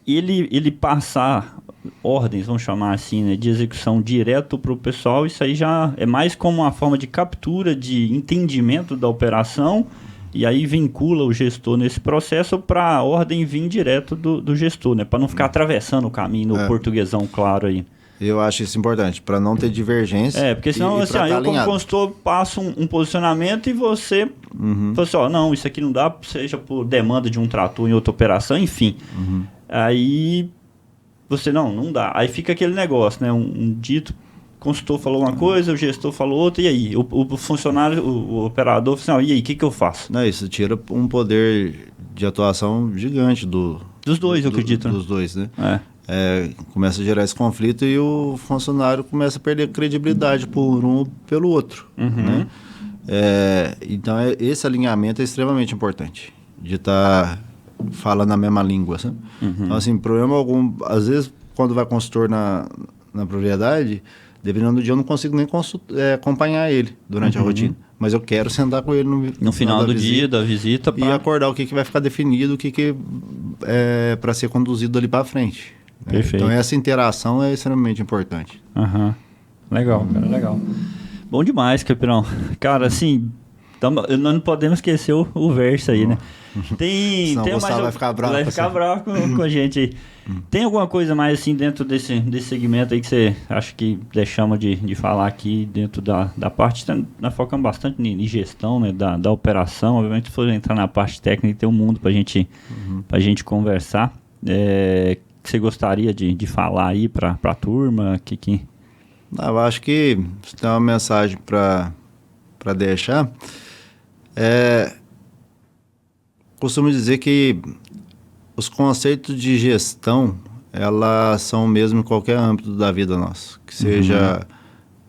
ele passar ordens, vamos chamar assim, né, de execução direto para o pessoal, isso aí já é mais como uma forma de captura, de entendimento da operação, e aí vincula o gestor nesse processo para a ordem vir direto do gestor, né, para não ficar atravessando o caminho no portuguesão claro aí. Eu acho isso importante, para não ter divergência. Porque senão, assim, eu como consultor passo um posicionamento e você fala assim, não, isso aqui não dá, seja por demanda de um trator em outra operação, enfim. Aí você, não dá. Aí fica aquele negócio, né? Um dito, o consultor falou uma coisa, o gestor falou outra, e aí? O funcionário, o operador, fala assim, e aí, o que eu faço? Não, isso tira um poder de atuação gigante dos dois, eu acredito. Dos dois, né? Começa a gerar esse conflito e o funcionário começa a perder credibilidade por um ou pelo outro, né? Então esse alinhamento é extremamente importante, de estar falando a mesma língua, sabe? Então assim, problema algum, às vezes quando vai consultor na propriedade, dependendo do dia eu não consigo nem acompanhar ele durante a rotina, mas eu quero sentar com ele no final do dia, da visita, e acordar o que vai ficar definido, o que é para ser conduzido ali para frente. Perfeito. Então essa interação é extremamente importante. Legal, cara, legal. Bom demais, Capirão. Cara, assim, nós não podemos esquecer o verso aí, né? Senão o Gustavo vai ficar bravo. Vai ficar bravo com a gente aí. Tem alguma coisa mais assim dentro desse segmento aí que você acha que deixamos de falar aqui dentro da parte? Nós focamos bastante em gestão, né, da operação. Obviamente, se for entrar na parte técnica, tem um mundo pra gente conversar. Que você gostaria de falar aí para a turma? Eu acho que se tem uma mensagem para deixar, costumo dizer que os conceitos de gestão, elas são o mesmo em qualquer âmbito da vida nossa, que seja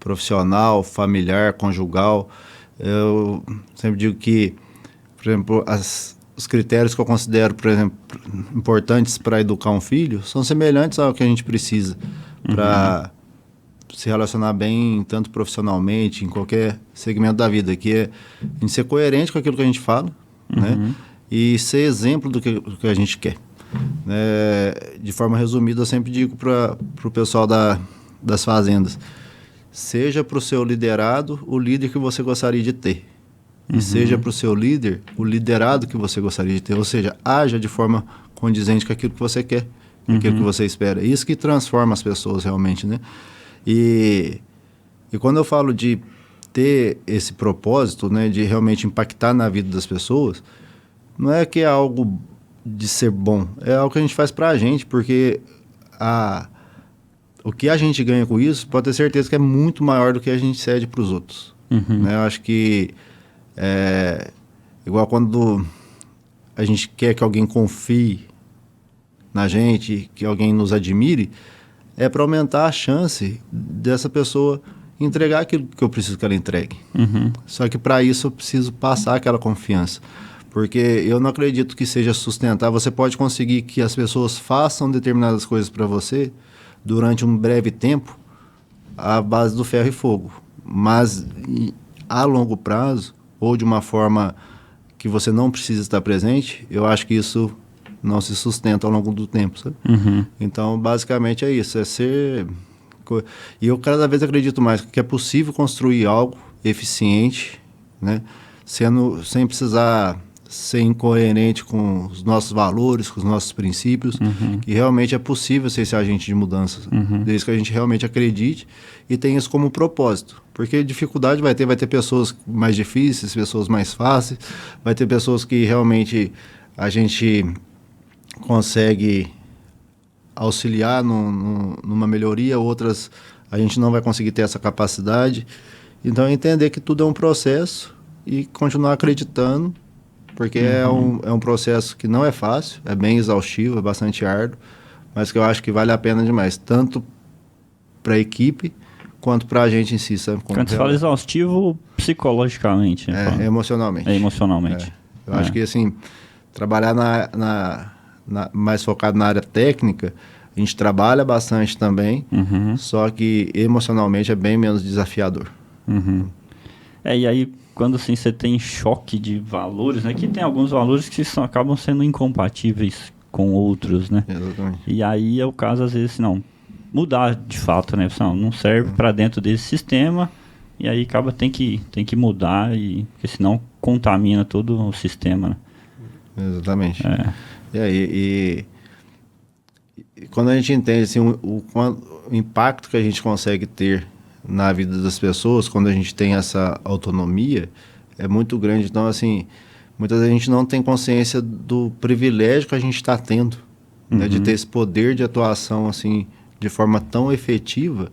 profissional, familiar, conjugal. Eu sempre digo que, por exemplo, os critérios que eu considero, por exemplo, importantes para educar um filho são semelhantes ao que a gente precisa para se relacionar bem, tanto profissionalmente, em qualquer segmento da vida, que é a gente ser coerente com aquilo que a gente fala, né? E ser exemplo do que a gente quer. De forma resumida, eu sempre digo para o pessoal das fazendas, seja para o seu liderado o líder que você gostaria de ter. E seja para o seu líder o liderado que você gostaria de ter, ou seja, haja de forma condizente com aquilo que você quer. aquilo que você espera. Isso que transforma as pessoas realmente, né? E quando eu falo de ter esse propósito, né, de realmente impactar na vida das pessoas, não é que é algo de ser bom, é algo que a gente faz pra gente, porque o que a gente ganha com isso, pode ter certeza que é muito maior do que a gente cede para os outros. Né? Eu acho que igual quando a gente quer que alguém confie na gente, que alguém nos admire, é para aumentar a chance dessa pessoa entregar aquilo que eu preciso que ela entregue. Só que para isso eu preciso passar aquela confiança. Porque eu não acredito que seja sustentável. Você pode conseguir que as pessoas façam determinadas coisas para você durante um breve tempo à base do ferro e fogo. Mas a longo prazo, ou de uma forma que você não precisa estar presente, eu acho que isso não se sustenta ao longo do tempo, sabe? Então, basicamente é isso, é ser... E eu cada vez acredito mais que é possível construir algo eficiente, né? Sem precisar ser incoerente com os nossos valores, com os nossos princípios, que realmente é possível ser esse agente de mudança, desde que a gente realmente acredite e tenha isso como propósito. Porque dificuldade vai ter pessoas mais difíceis, pessoas mais fáceis, vai ter pessoas que realmente a gente consegue auxiliar numa melhoria, outras a gente não vai conseguir ter essa capacidade. Então, entender que tudo é um processo e continuar acreditando, porque é um processo que não é fácil, é bem exaustivo, é bastante árduo, mas que eu acho que vale a pena demais, tanto para a equipe quanto para a gente em si, sabe? Quando você fala exaustivo, psicologicamente. Emocionalmente. Emocionalmente. Eu acho que, assim, trabalhar mais focado na área técnica, a gente trabalha bastante também, só que emocionalmente é bem menos desafiador. E aí, quando assim, você tem choque de valores, né? Que tem alguns valores que acabam sendo incompatíveis com outros, né? Exatamente. E aí é o caso, às vezes, mudar de fato, né? Não serve para dentro desse sistema, e aí tem que mudar, porque senão contamina todo o sistema, né? Exatamente. E quando a gente entende assim, o impacto que a gente consegue ter na vida das pessoas, quando a gente tem essa autonomia, é muito grande. Então, assim, muitas vezes a gente não tem consciência do privilégio que a gente está tendo, né, de ter esse poder de atuação, assim, de forma tão efetiva,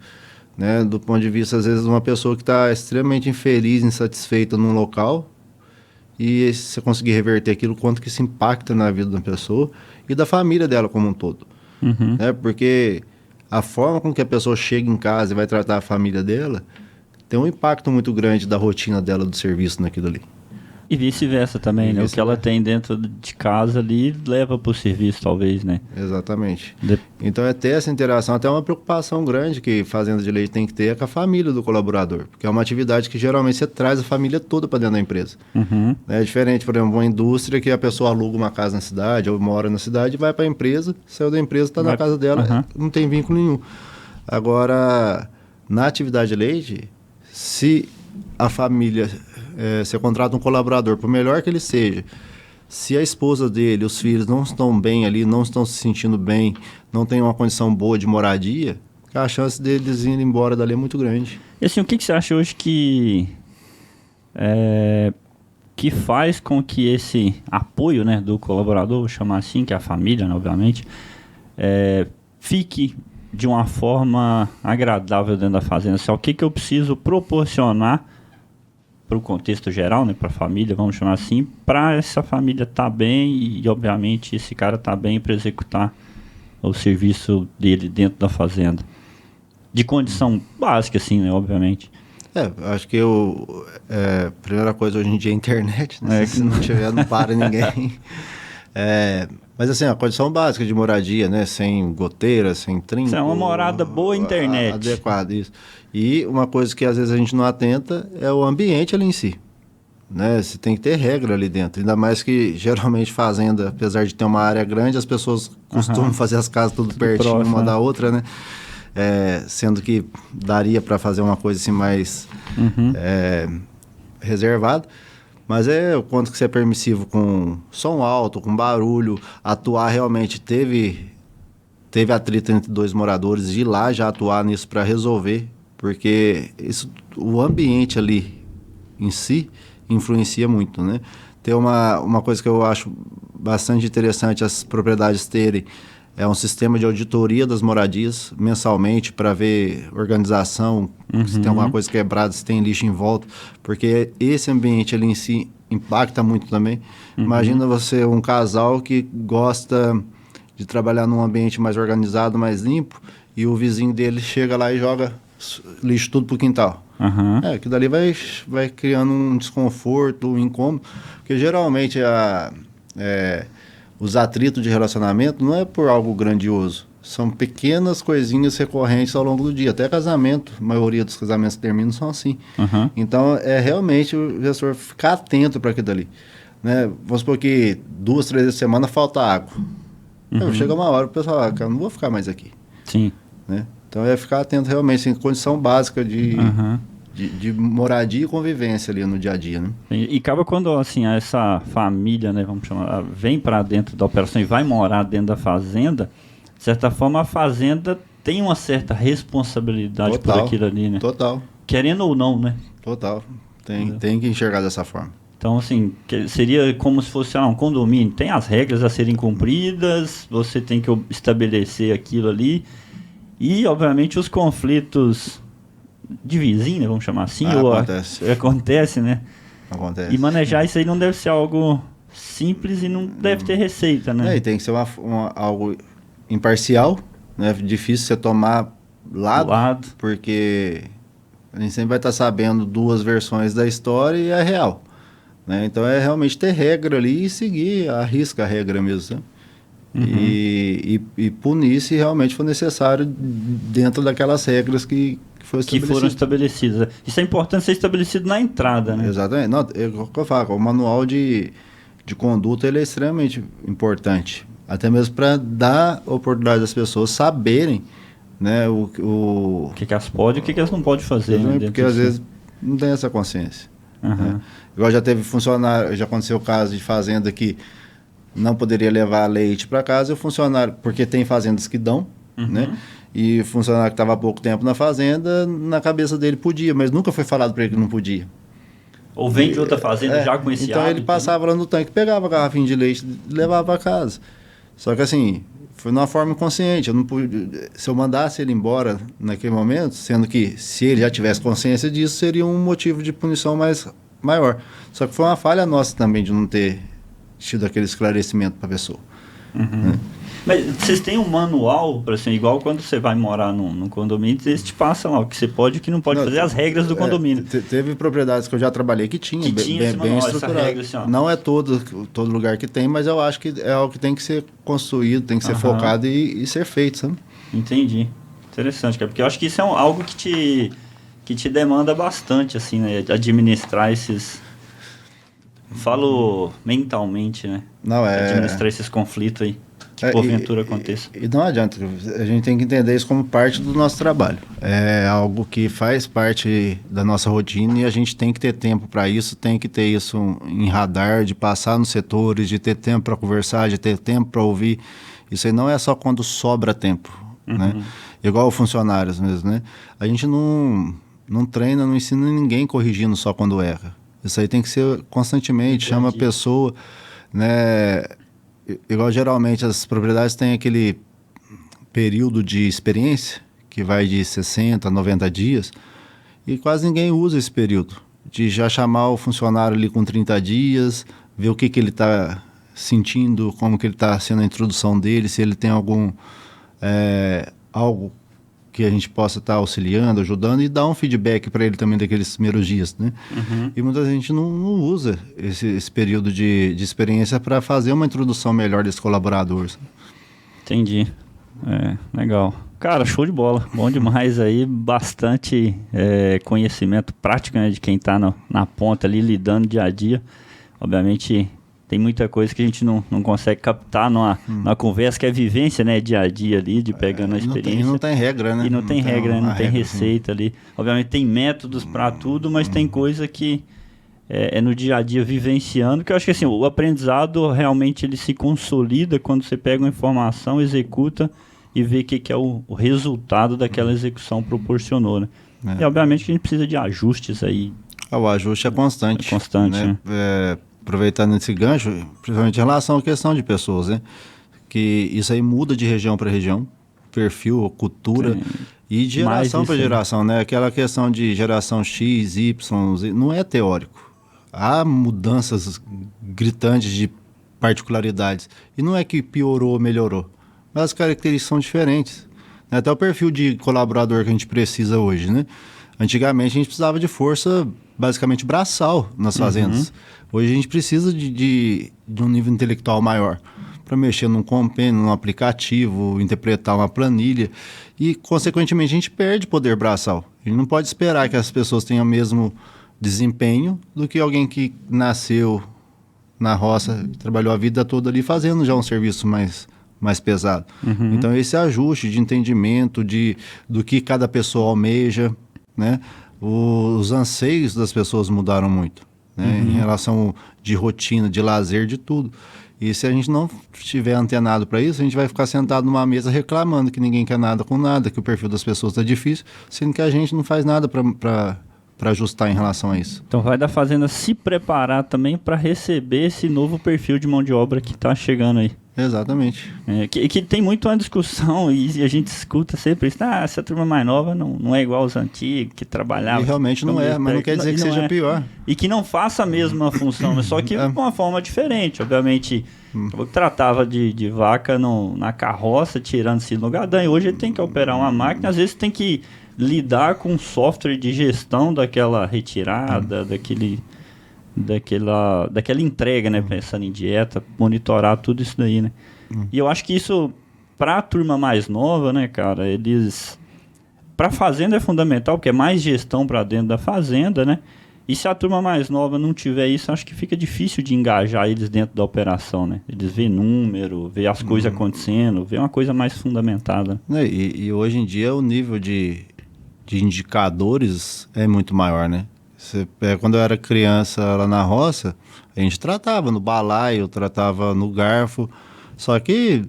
né, do ponto de vista, às vezes, de uma pessoa que está extremamente infeliz, insatisfeita num local, e se você conseguir reverter aquilo, quanto que isso impacta na vida da pessoa e da família dela como um todo. Né? Porque a forma com que a pessoa chega em casa e vai tratar a família dela tem um impacto muito grande da rotina dela do serviço naquilo ali. E vice-versa também, né? O que ela tem dentro de casa ali leva para o serviço, talvez, né? Exatamente. Então é ter essa interação, até uma preocupação grande que fazenda de leite tem que ter é com a família do colaborador, porque é uma atividade que geralmente você traz a família toda para dentro da empresa. É diferente, por exemplo, uma indústria que a pessoa aluga uma casa na cidade ou mora na cidade, vai para a empresa, saiu da empresa, está na casa dela, não tem vínculo nenhum. Agora, na atividade de leite, se a família... você contrata um colaborador, por melhor que ele seja, se a esposa dele, os filhos não estão bem ali, não estão se sentindo bem, não tem uma condição boa de moradia, a chance deles irem embora dali é muito grande. E assim, o que você acha hoje que faz com que esse apoio, né, do colaborador, vou chamar assim, que é a família, né, obviamente, fique de uma forma agradável dentro da fazenda? Assim, o que eu preciso proporcionar para o contexto geral, né, para a família, vamos chamar assim, para essa família estar bem e, obviamente, esse cara estar bem para executar o serviço dele dentro da fazenda. De condição básica, assim, né, obviamente. Acho que a primeira coisa hoje em dia é a internet, né? Se não tiver, não para ninguém. Mas assim, a condição básica de moradia, né? Sem goteira, sem trinco. É uma morada boa, internet. Adequada, isso. E uma coisa que às vezes a gente não atenta é o ambiente ali em si. Né? Você tem que ter regra ali dentro. Ainda mais que geralmente fazenda, apesar de ter uma área grande, as pessoas costumam fazer as casas tudo pertinho próximo, uma da outra, né? Sendo que daria para fazer uma coisa assim mais reservada. Mas o quanto que você é permissivo com som alto, com barulho, atuar realmente teve teve atrito entre dois moradores, de ir lá já atuar nisso para resolver, porque o ambiente ali em si influencia muito, né? Tem uma coisa que eu acho bastante interessante as propriedades terem, é um sistema de auditoria das moradias mensalmente para ver organização, se tem alguma coisa quebrada, se tem lixo em volta, porque esse ambiente ali em si impacta muito também. Imagina você, um casal que gosta de trabalhar num ambiente mais organizado, mais limpo, e o vizinho dele chega lá e joga lixo tudo pro quintal. Aquilo dali vai criando um desconforto, um incômodo, porque geralmente os atritos de relacionamento não é por algo grandioso, são pequenas coisinhas recorrentes ao longo do dia, até casamento, a maioria dos casamentos que terminam são assim. Então, é realmente o gestor ficar atento para aquilo dali. Né? Vamos supor que 2, 3 vezes por semana falta água. Chega uma hora o pessoal fala, cara, não vou ficar mais aqui. Sim. Né? Então, é ficar atento realmente, em condição básica de moradia e convivência ali no dia a dia, né? E acaba quando, assim, essa família, né, vamos chamar, vem para dentro da operação e vai morar dentro da fazenda, de certa forma a fazenda tem uma certa responsabilidade por aquilo ali, né? Total. Querendo ou não, né? Total. Tem que enxergar dessa forma. Então, assim, seria como se fosse um condomínio. Tem as regras a serem cumpridas, você tem que estabelecer aquilo ali. E, obviamente, os conflitos de vizinho, vamos chamar assim, acontece, né? Acontece. E manejar isso aí não deve ser algo simples e não deve ter receita, né? E tem que ser algo imparcial, né? Difícil você tomar lado, porque a gente sempre vai estar sabendo 2 versões da história e a real. Né? Então é realmente ter regra ali e seguir, arrisca a regra mesmo. Né? E punir se realmente for necessário dentro daquelas regras que foram estabelecidas. Isso é importante ser estabelecido na entrada, né? Exatamente. Não, eu falo, o manual de conduta ele é extremamente importante. Até mesmo para dar oportunidade das pessoas saberem, né, o que elas podem e o que elas não podem fazer. Né, porque às vezes não tem essa consciência. Né? Igual já teve funcionário, já aconteceu o caso de fazenda que não poderia levar leite para casa, e o funcionário, porque tem fazendas que dão, né? E o funcionário que estava há pouco tempo na fazenda, na cabeça dele podia, mas nunca foi falado para ele que não podia. Ou vem de outra fazenda já com esse então hábito, ele passava lá no tanque, pegava a garrafinha de leite e levava para casa. Só que assim, foi de uma forma inconsciente. Eu não pude, se eu mandasse ele embora naquele momento, sendo que se ele já tivesse consciência disso, seria um motivo de punição maior. Só que foi uma falha nossa também de não ter tido aquele esclarecimento para a pessoa. Né? Mas vocês têm um manual, assim, igual quando você vai morar num condomínio, eles te passam lá o que você pode e o que não pode fazer, as regras do condomínio. Teve propriedades que eu já trabalhei que tinha bem estruturado. Regra, assim, não é todo lugar que tem, mas eu acho que é algo que tem que ser construído, tem que ser focado e ser feito, sabe? Entendi. Interessante, cara, porque eu acho que isso é algo que te demanda bastante, assim, né? Administrar esses... Falo mentalmente, né? Administrar esses conflitos aí. Que porventura aconteça. E não adianta, a gente tem que entender isso como parte do nosso trabalho. É algo que faz parte da nossa rotina e a gente tem que ter tempo para isso, tem que ter isso em radar, de passar nos setores, de ter tempo para conversar, de ter tempo para ouvir. Isso aí não é só quando sobra tempo, né? Igual funcionários mesmo, né? A gente não treina, não ensina ninguém corrigindo só quando erra. Isso aí tem que ser constantemente, chama a pessoa, né? Igual geralmente as propriedades têm aquele período de experiência que vai de 60 a 90 dias e quase ninguém usa esse período. De já chamar o funcionário ali com 30 dias, ver o que ele está sentindo, como que ele está sendo a introdução dele, se ele tem algo que a gente possa estar auxiliando, ajudando e dar um feedback para ele também daqueles primeiros dias, né? E muita gente não usa esse período de experiência para fazer uma introdução melhor desse colaborador. Entendi. Legal. Cara, show de bola. Bom demais aí. Bastante conhecimento prático, né, de quem está na ponta ali, lidando dia a dia. Obviamente... Tem muita coisa que a gente não consegue captar numa conversa, que é vivência, né? Dia a dia ali, de pegando a experiência. E não tem regra, né? E não tem regra, não tem receita ali. Obviamente tem métodos para tudo, mas tem coisa que é no dia a dia vivenciando, que eu acho que assim, o aprendizado realmente ele se consolida quando você pega uma informação, executa e ver o que é o resultado daquela execução proporcionou, né? E obviamente que a gente precisa de ajustes aí. O ajuste é constante. É constante, né? Aproveitando esse gancho, principalmente em relação à questão de pessoas, né? Que isso aí muda de região para região, perfil, cultura, e de geração para geração, né? Aquela questão de geração X, Y, Z, não é teórico. Há mudanças gritantes de particularidades. E não é que piorou ou melhorou, mas as características são diferentes. Até o perfil de colaborador que a gente precisa hoje, né? Antigamente a gente precisava de força basicamente braçal nas fazendas. Hoje a gente precisa de um nível intelectual maior para mexer num compêndio, num aplicativo, interpretar uma planilha e, consequentemente, a gente perde poder braçal. A gente não pode esperar que as pessoas tenham o mesmo desempenho do que alguém que nasceu na roça, trabalhou a vida toda ali fazendo já um serviço mais pesado. Então, esse ajuste de entendimento do que cada pessoa almeja, né? Os anseios das pessoas mudaram muito, né? Em relação de rotina, de lazer, de tudo. E se a gente não estiver antenado para isso, a gente vai ficar sentado numa mesa reclamando que ninguém quer nada com nada, que o perfil das pessoas está difícil, sendo que a gente não faz nada para ajustar em relação a isso. Então vai da fazenda se preparar também para receber esse novo perfil de mão de obra que está chegando aí. Exatamente. Que tem muito uma discussão e a gente escuta sempre isso. Essa turma mais nova não é igual aos antigos, que trabalhavam. E realmente não é, mas não quer dizer que seja pior. E que não faça a mesma função, mas só que de uma forma diferente. Obviamente, eu tratava de vaca na carroça, tirando-se no gadão, e hoje ele tem que operar uma máquina, às vezes tem que lidar com software de gestão daquela retirada, daquela entrega, né? Pensando em dieta, monitorar tudo isso daí, né? E eu acho que isso, para a turma mais nova, né, cara, para a fazenda é fundamental, porque é mais gestão para dentro da fazenda, né? E se a turma mais nova não tiver isso, acho que fica difícil de engajar eles dentro da operação, né? Eles vê número, vê as coisas acontecendo, vê uma coisa mais fundamentada. E hoje em dia o nível de indicadores é muito maior, né? Quando eu era criança lá na roça, a gente tratava no balaio, tratava no garfo, só que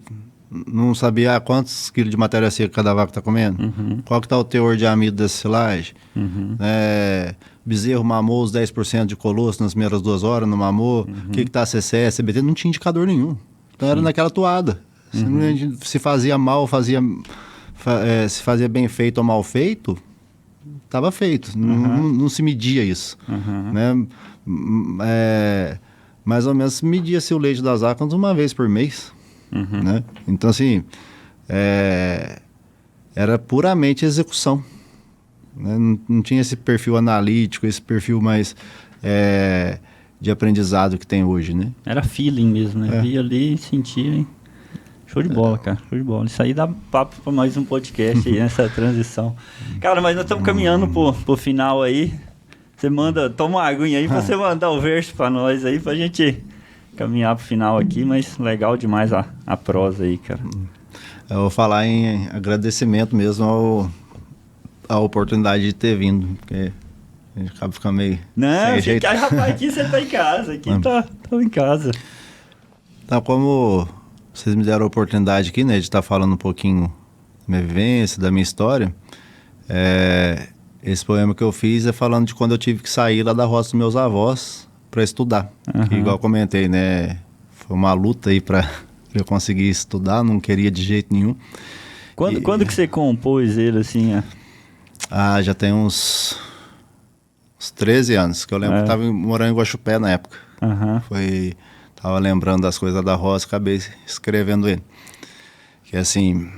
não sabia quantos quilos de matéria seca cada vaca está comendo, qual que está o teor de amido da silagem, bezerro mamou os 10% de colosso nas primeiras 2 horas, não mamou, o que está CCS, CBT, não tinha indicador nenhum. Então era naquela toada. Se fazia mal, se fazia bem feito ou mal feito, estava feito, não se media isso, né? Mais ou menos media-se o leite das vacas uma vez por mês, né? Então assim, era puramente execução, né? Não tinha esse perfil analítico, esse perfil mais de aprendizado que tem hoje, né? Era feeling mesmo, né? Via ali, sentia, hein? Show de bola, cara. Show de bola. Isso aí dá papo para mais um podcast aí, nessa transição. Cara, mas nós estamos caminhando pro final aí. Você toma uma aguinha aí pra você mandar o verso pra nós aí, pra gente caminhar pro final aqui, mas legal demais a prosa aí, cara. Eu vou falar em agradecimento mesmo a oportunidade de ter vindo, porque a gente acaba ficando meio sem jeito. Rapaz, aqui você tá em casa, aqui tá em casa. Tá, como vocês me deram a oportunidade aqui, né, de estar falando um pouquinho da minha vivência, da minha história, esse poema que eu fiz é falando de quando eu tive que sair lá da roça dos meus avós para estudar. Que, igual eu comentei, né, foi uma luta aí para eu conseguir estudar, não queria de jeito nenhum. Quando que você compôs ele, assim? Já tem uns 13 anos, que eu lembro que eu estava morando em Guaxupé na época. Tava lembrando das coisas da roça, acabei escrevendo ele. Que é assim: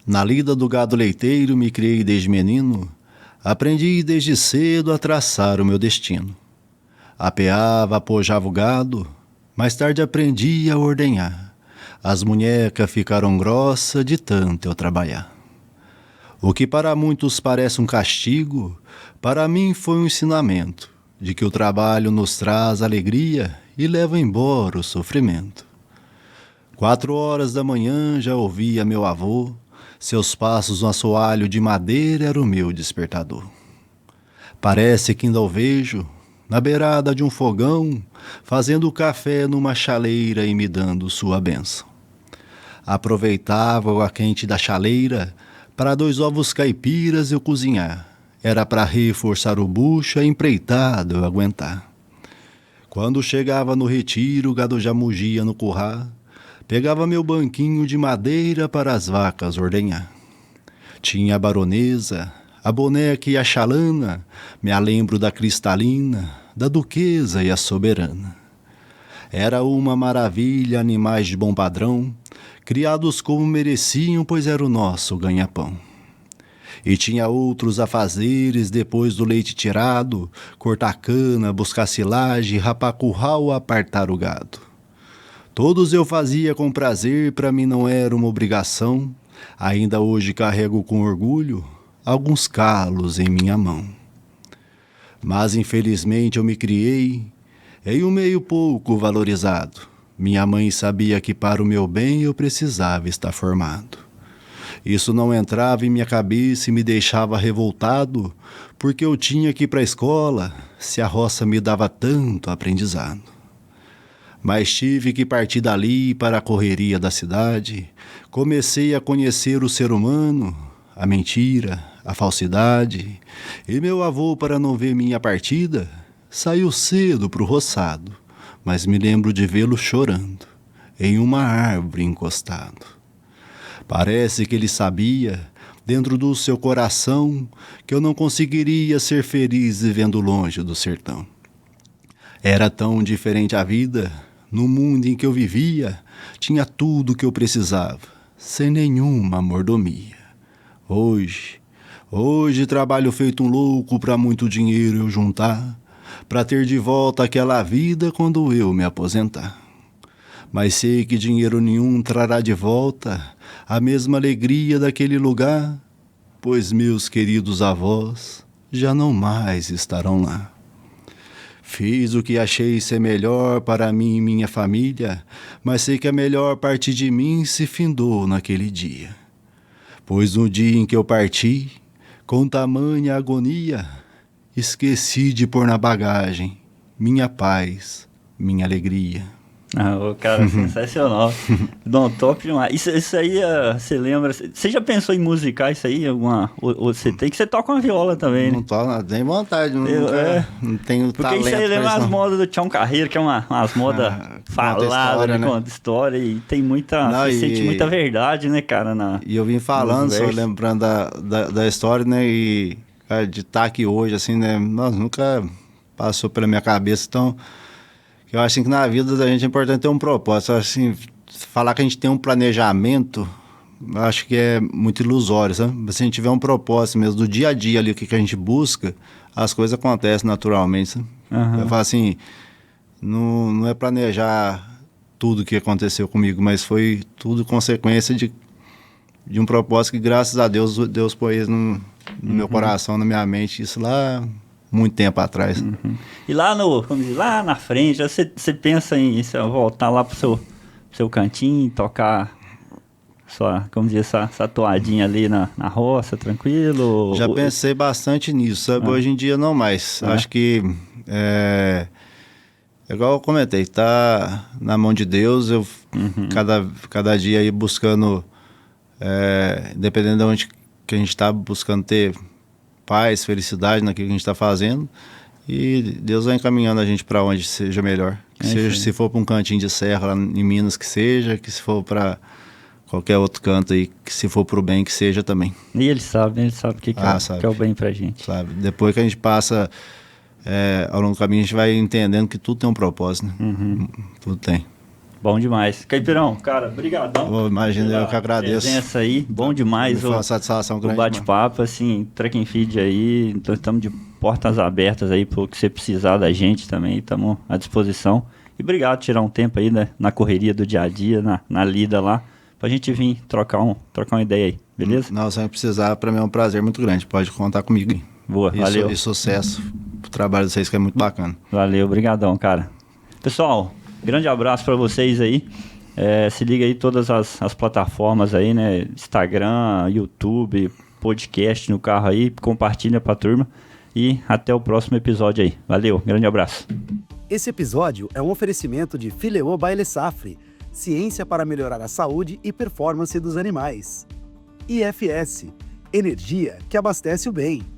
na lida do gado leiteiro me criei desde menino, aprendi desde cedo a traçar o meu destino. Apeava, apojava o gado, mais tarde aprendi a ordenhar. As munhecas ficaram grossas de tanto eu trabalhar. O que para muitos parece um castigo, para mim foi um ensinamento de que o trabalho nos traz alegria e leva embora o sofrimento. 4 horas da manhã já ouvia meu avô, seus passos no assoalho de madeira era o meu despertador. Parece que ainda o vejo, na beirada de um fogão, fazendo café numa chaleira e me dando sua bênção. Aproveitava a quente da chaleira para 2 ovos caipiras eu cozinhar. Era para reforçar o bucho, a empreitada eu aguentar. Quando chegava no retiro, o gado já mugia no curral. Pegava meu banquinho de madeira para as vacas ordenhar. Tinha a baronesa, a boneca e a chalana, me lembro da cristalina, da duquesa e a soberana. Era uma maravilha, animais de bom padrão, criados como mereciam, pois era o nosso ganha-pão. E tinha outros afazeres depois do leite tirado, cortar cana, buscar silagem, rapar curral, apartar o gado. Todos eu fazia com prazer, para mim não era uma obrigação. Ainda hoje carrego com orgulho alguns calos em minha mão. Mas infelizmente eu me criei em um meio pouco valorizado. Minha mãe sabia que para o meu bem eu precisava estar formado. Isso não entrava em minha cabeça e me deixava revoltado, porque eu tinha que ir para a escola, se a roça me dava tanto aprendizado. Mas tive que partir dali para a correria da cidade. Comecei a conhecer o ser humano, a mentira, a falsidade. E meu avô, para não ver minha partida, saiu cedo pro roçado, mas me lembro de vê-lo chorando, em uma árvore encostado. Parece que ele sabia, dentro do seu coração, que eu não conseguiria ser feliz vivendo longe do sertão. Era tão diferente a vida. No mundo em que eu vivia, tinha tudo o que eu precisava, sem nenhuma mordomia. Hoje trabalho feito um louco para muito dinheiro eu juntar, para ter de volta aquela vida quando eu me aposentar. Mas sei que dinheiro nenhum trará de volta a mesma alegria daquele lugar, pois meus queridos avós já não mais estarão lá. Fiz o que achei ser melhor para mim e minha família, mas sei que a melhor parte de mim se findou naquele dia. Pois no dia em que eu parti, com tamanha agonia, esqueci de pôr na bagagem minha paz, minha alegria. Ah, cara, sensacional. Não, top demais. Isso aí, você lembra? Você já pensou em musicar isso aí? Ou você tem que você toca uma viola também, né? Não toco, nem vontade, não tenho porque talento. Porque isso aí lembra as modas do Tião Carreiro, que é umas modas faladas, né? Conta história, e tem muita. Você sente muita verdade, né, cara? E eu vim falando, só lembrando da história, né? E cara, de estar aqui hoje, assim, né? Nossa, nunca passou pela minha cabeça, então. Eu acho que na vida da gente é importante ter um propósito. Assim, falar que a gente tem um planejamento, eu acho que é muito ilusório, sabe? Se a gente tiver um propósito mesmo do dia a dia ali, o que a gente busca, as coisas acontecem naturalmente, sabe? Uhum. Eu falo assim, não é planejar tudo o que aconteceu comigo, mas foi tudo consequência de um propósito que, graças a Deus pôs no meu coração, na minha mente, isso lá... muito tempo atrás. Uhum. E lá lá na frente, você pensa em voltar lá pro seu cantinho, tocar essa toadinha ali na roça, tranquilo? Já pensei bastante nisso, sabe? Hoje em dia não mais. Acho que igual eu comentei, tá na mão de Deus, eu cada dia aí buscando, dependendo de onde que a gente tá buscando ter paz, felicidade naquilo que a gente está fazendo, e Deus vai encaminhando a gente para onde seja melhor. Que seja, se for para um cantinho de serra lá em Minas, que seja, que se for para qualquer outro canto aí, que se for para o bem, que seja também. E ele sabe o que é o bem para a gente. Sabe. Depois que a gente passa ao longo do caminho, a gente vai entendendo que tudo tem um propósito, né? Tudo tem. Bom demais. Caipirão, cara, brigadão. Imagina, eu que agradeço. Presença aí, bom demais. Foi uma satisfação grande. O bate-papo, assim, Track and Feed aí, então estamos de portas abertas aí pro que você precisar da gente também, estamos à disposição. E obrigado por tirar um tempo aí, né, na correria do dia a dia, na lida lá, pra gente vir trocar uma ideia aí, beleza? Não, se precisar, pra mim é um prazer muito grande, pode contar comigo. Boa, valeu. E sucesso pro trabalho de vocês, que é muito bacana. Valeu, brigadão, cara. Pessoal, grande abraço para vocês aí. Se liga aí todas as plataformas aí, né? Instagram, YouTube, podcast no carro aí. Compartilha pra turma. E até o próximo episódio aí. Valeu, grande abraço. Esse episódio é um oferecimento de Fileô Baile Safre. ciência para melhorar a saúde e performance dos animais. IFS, energia que abastece o bem.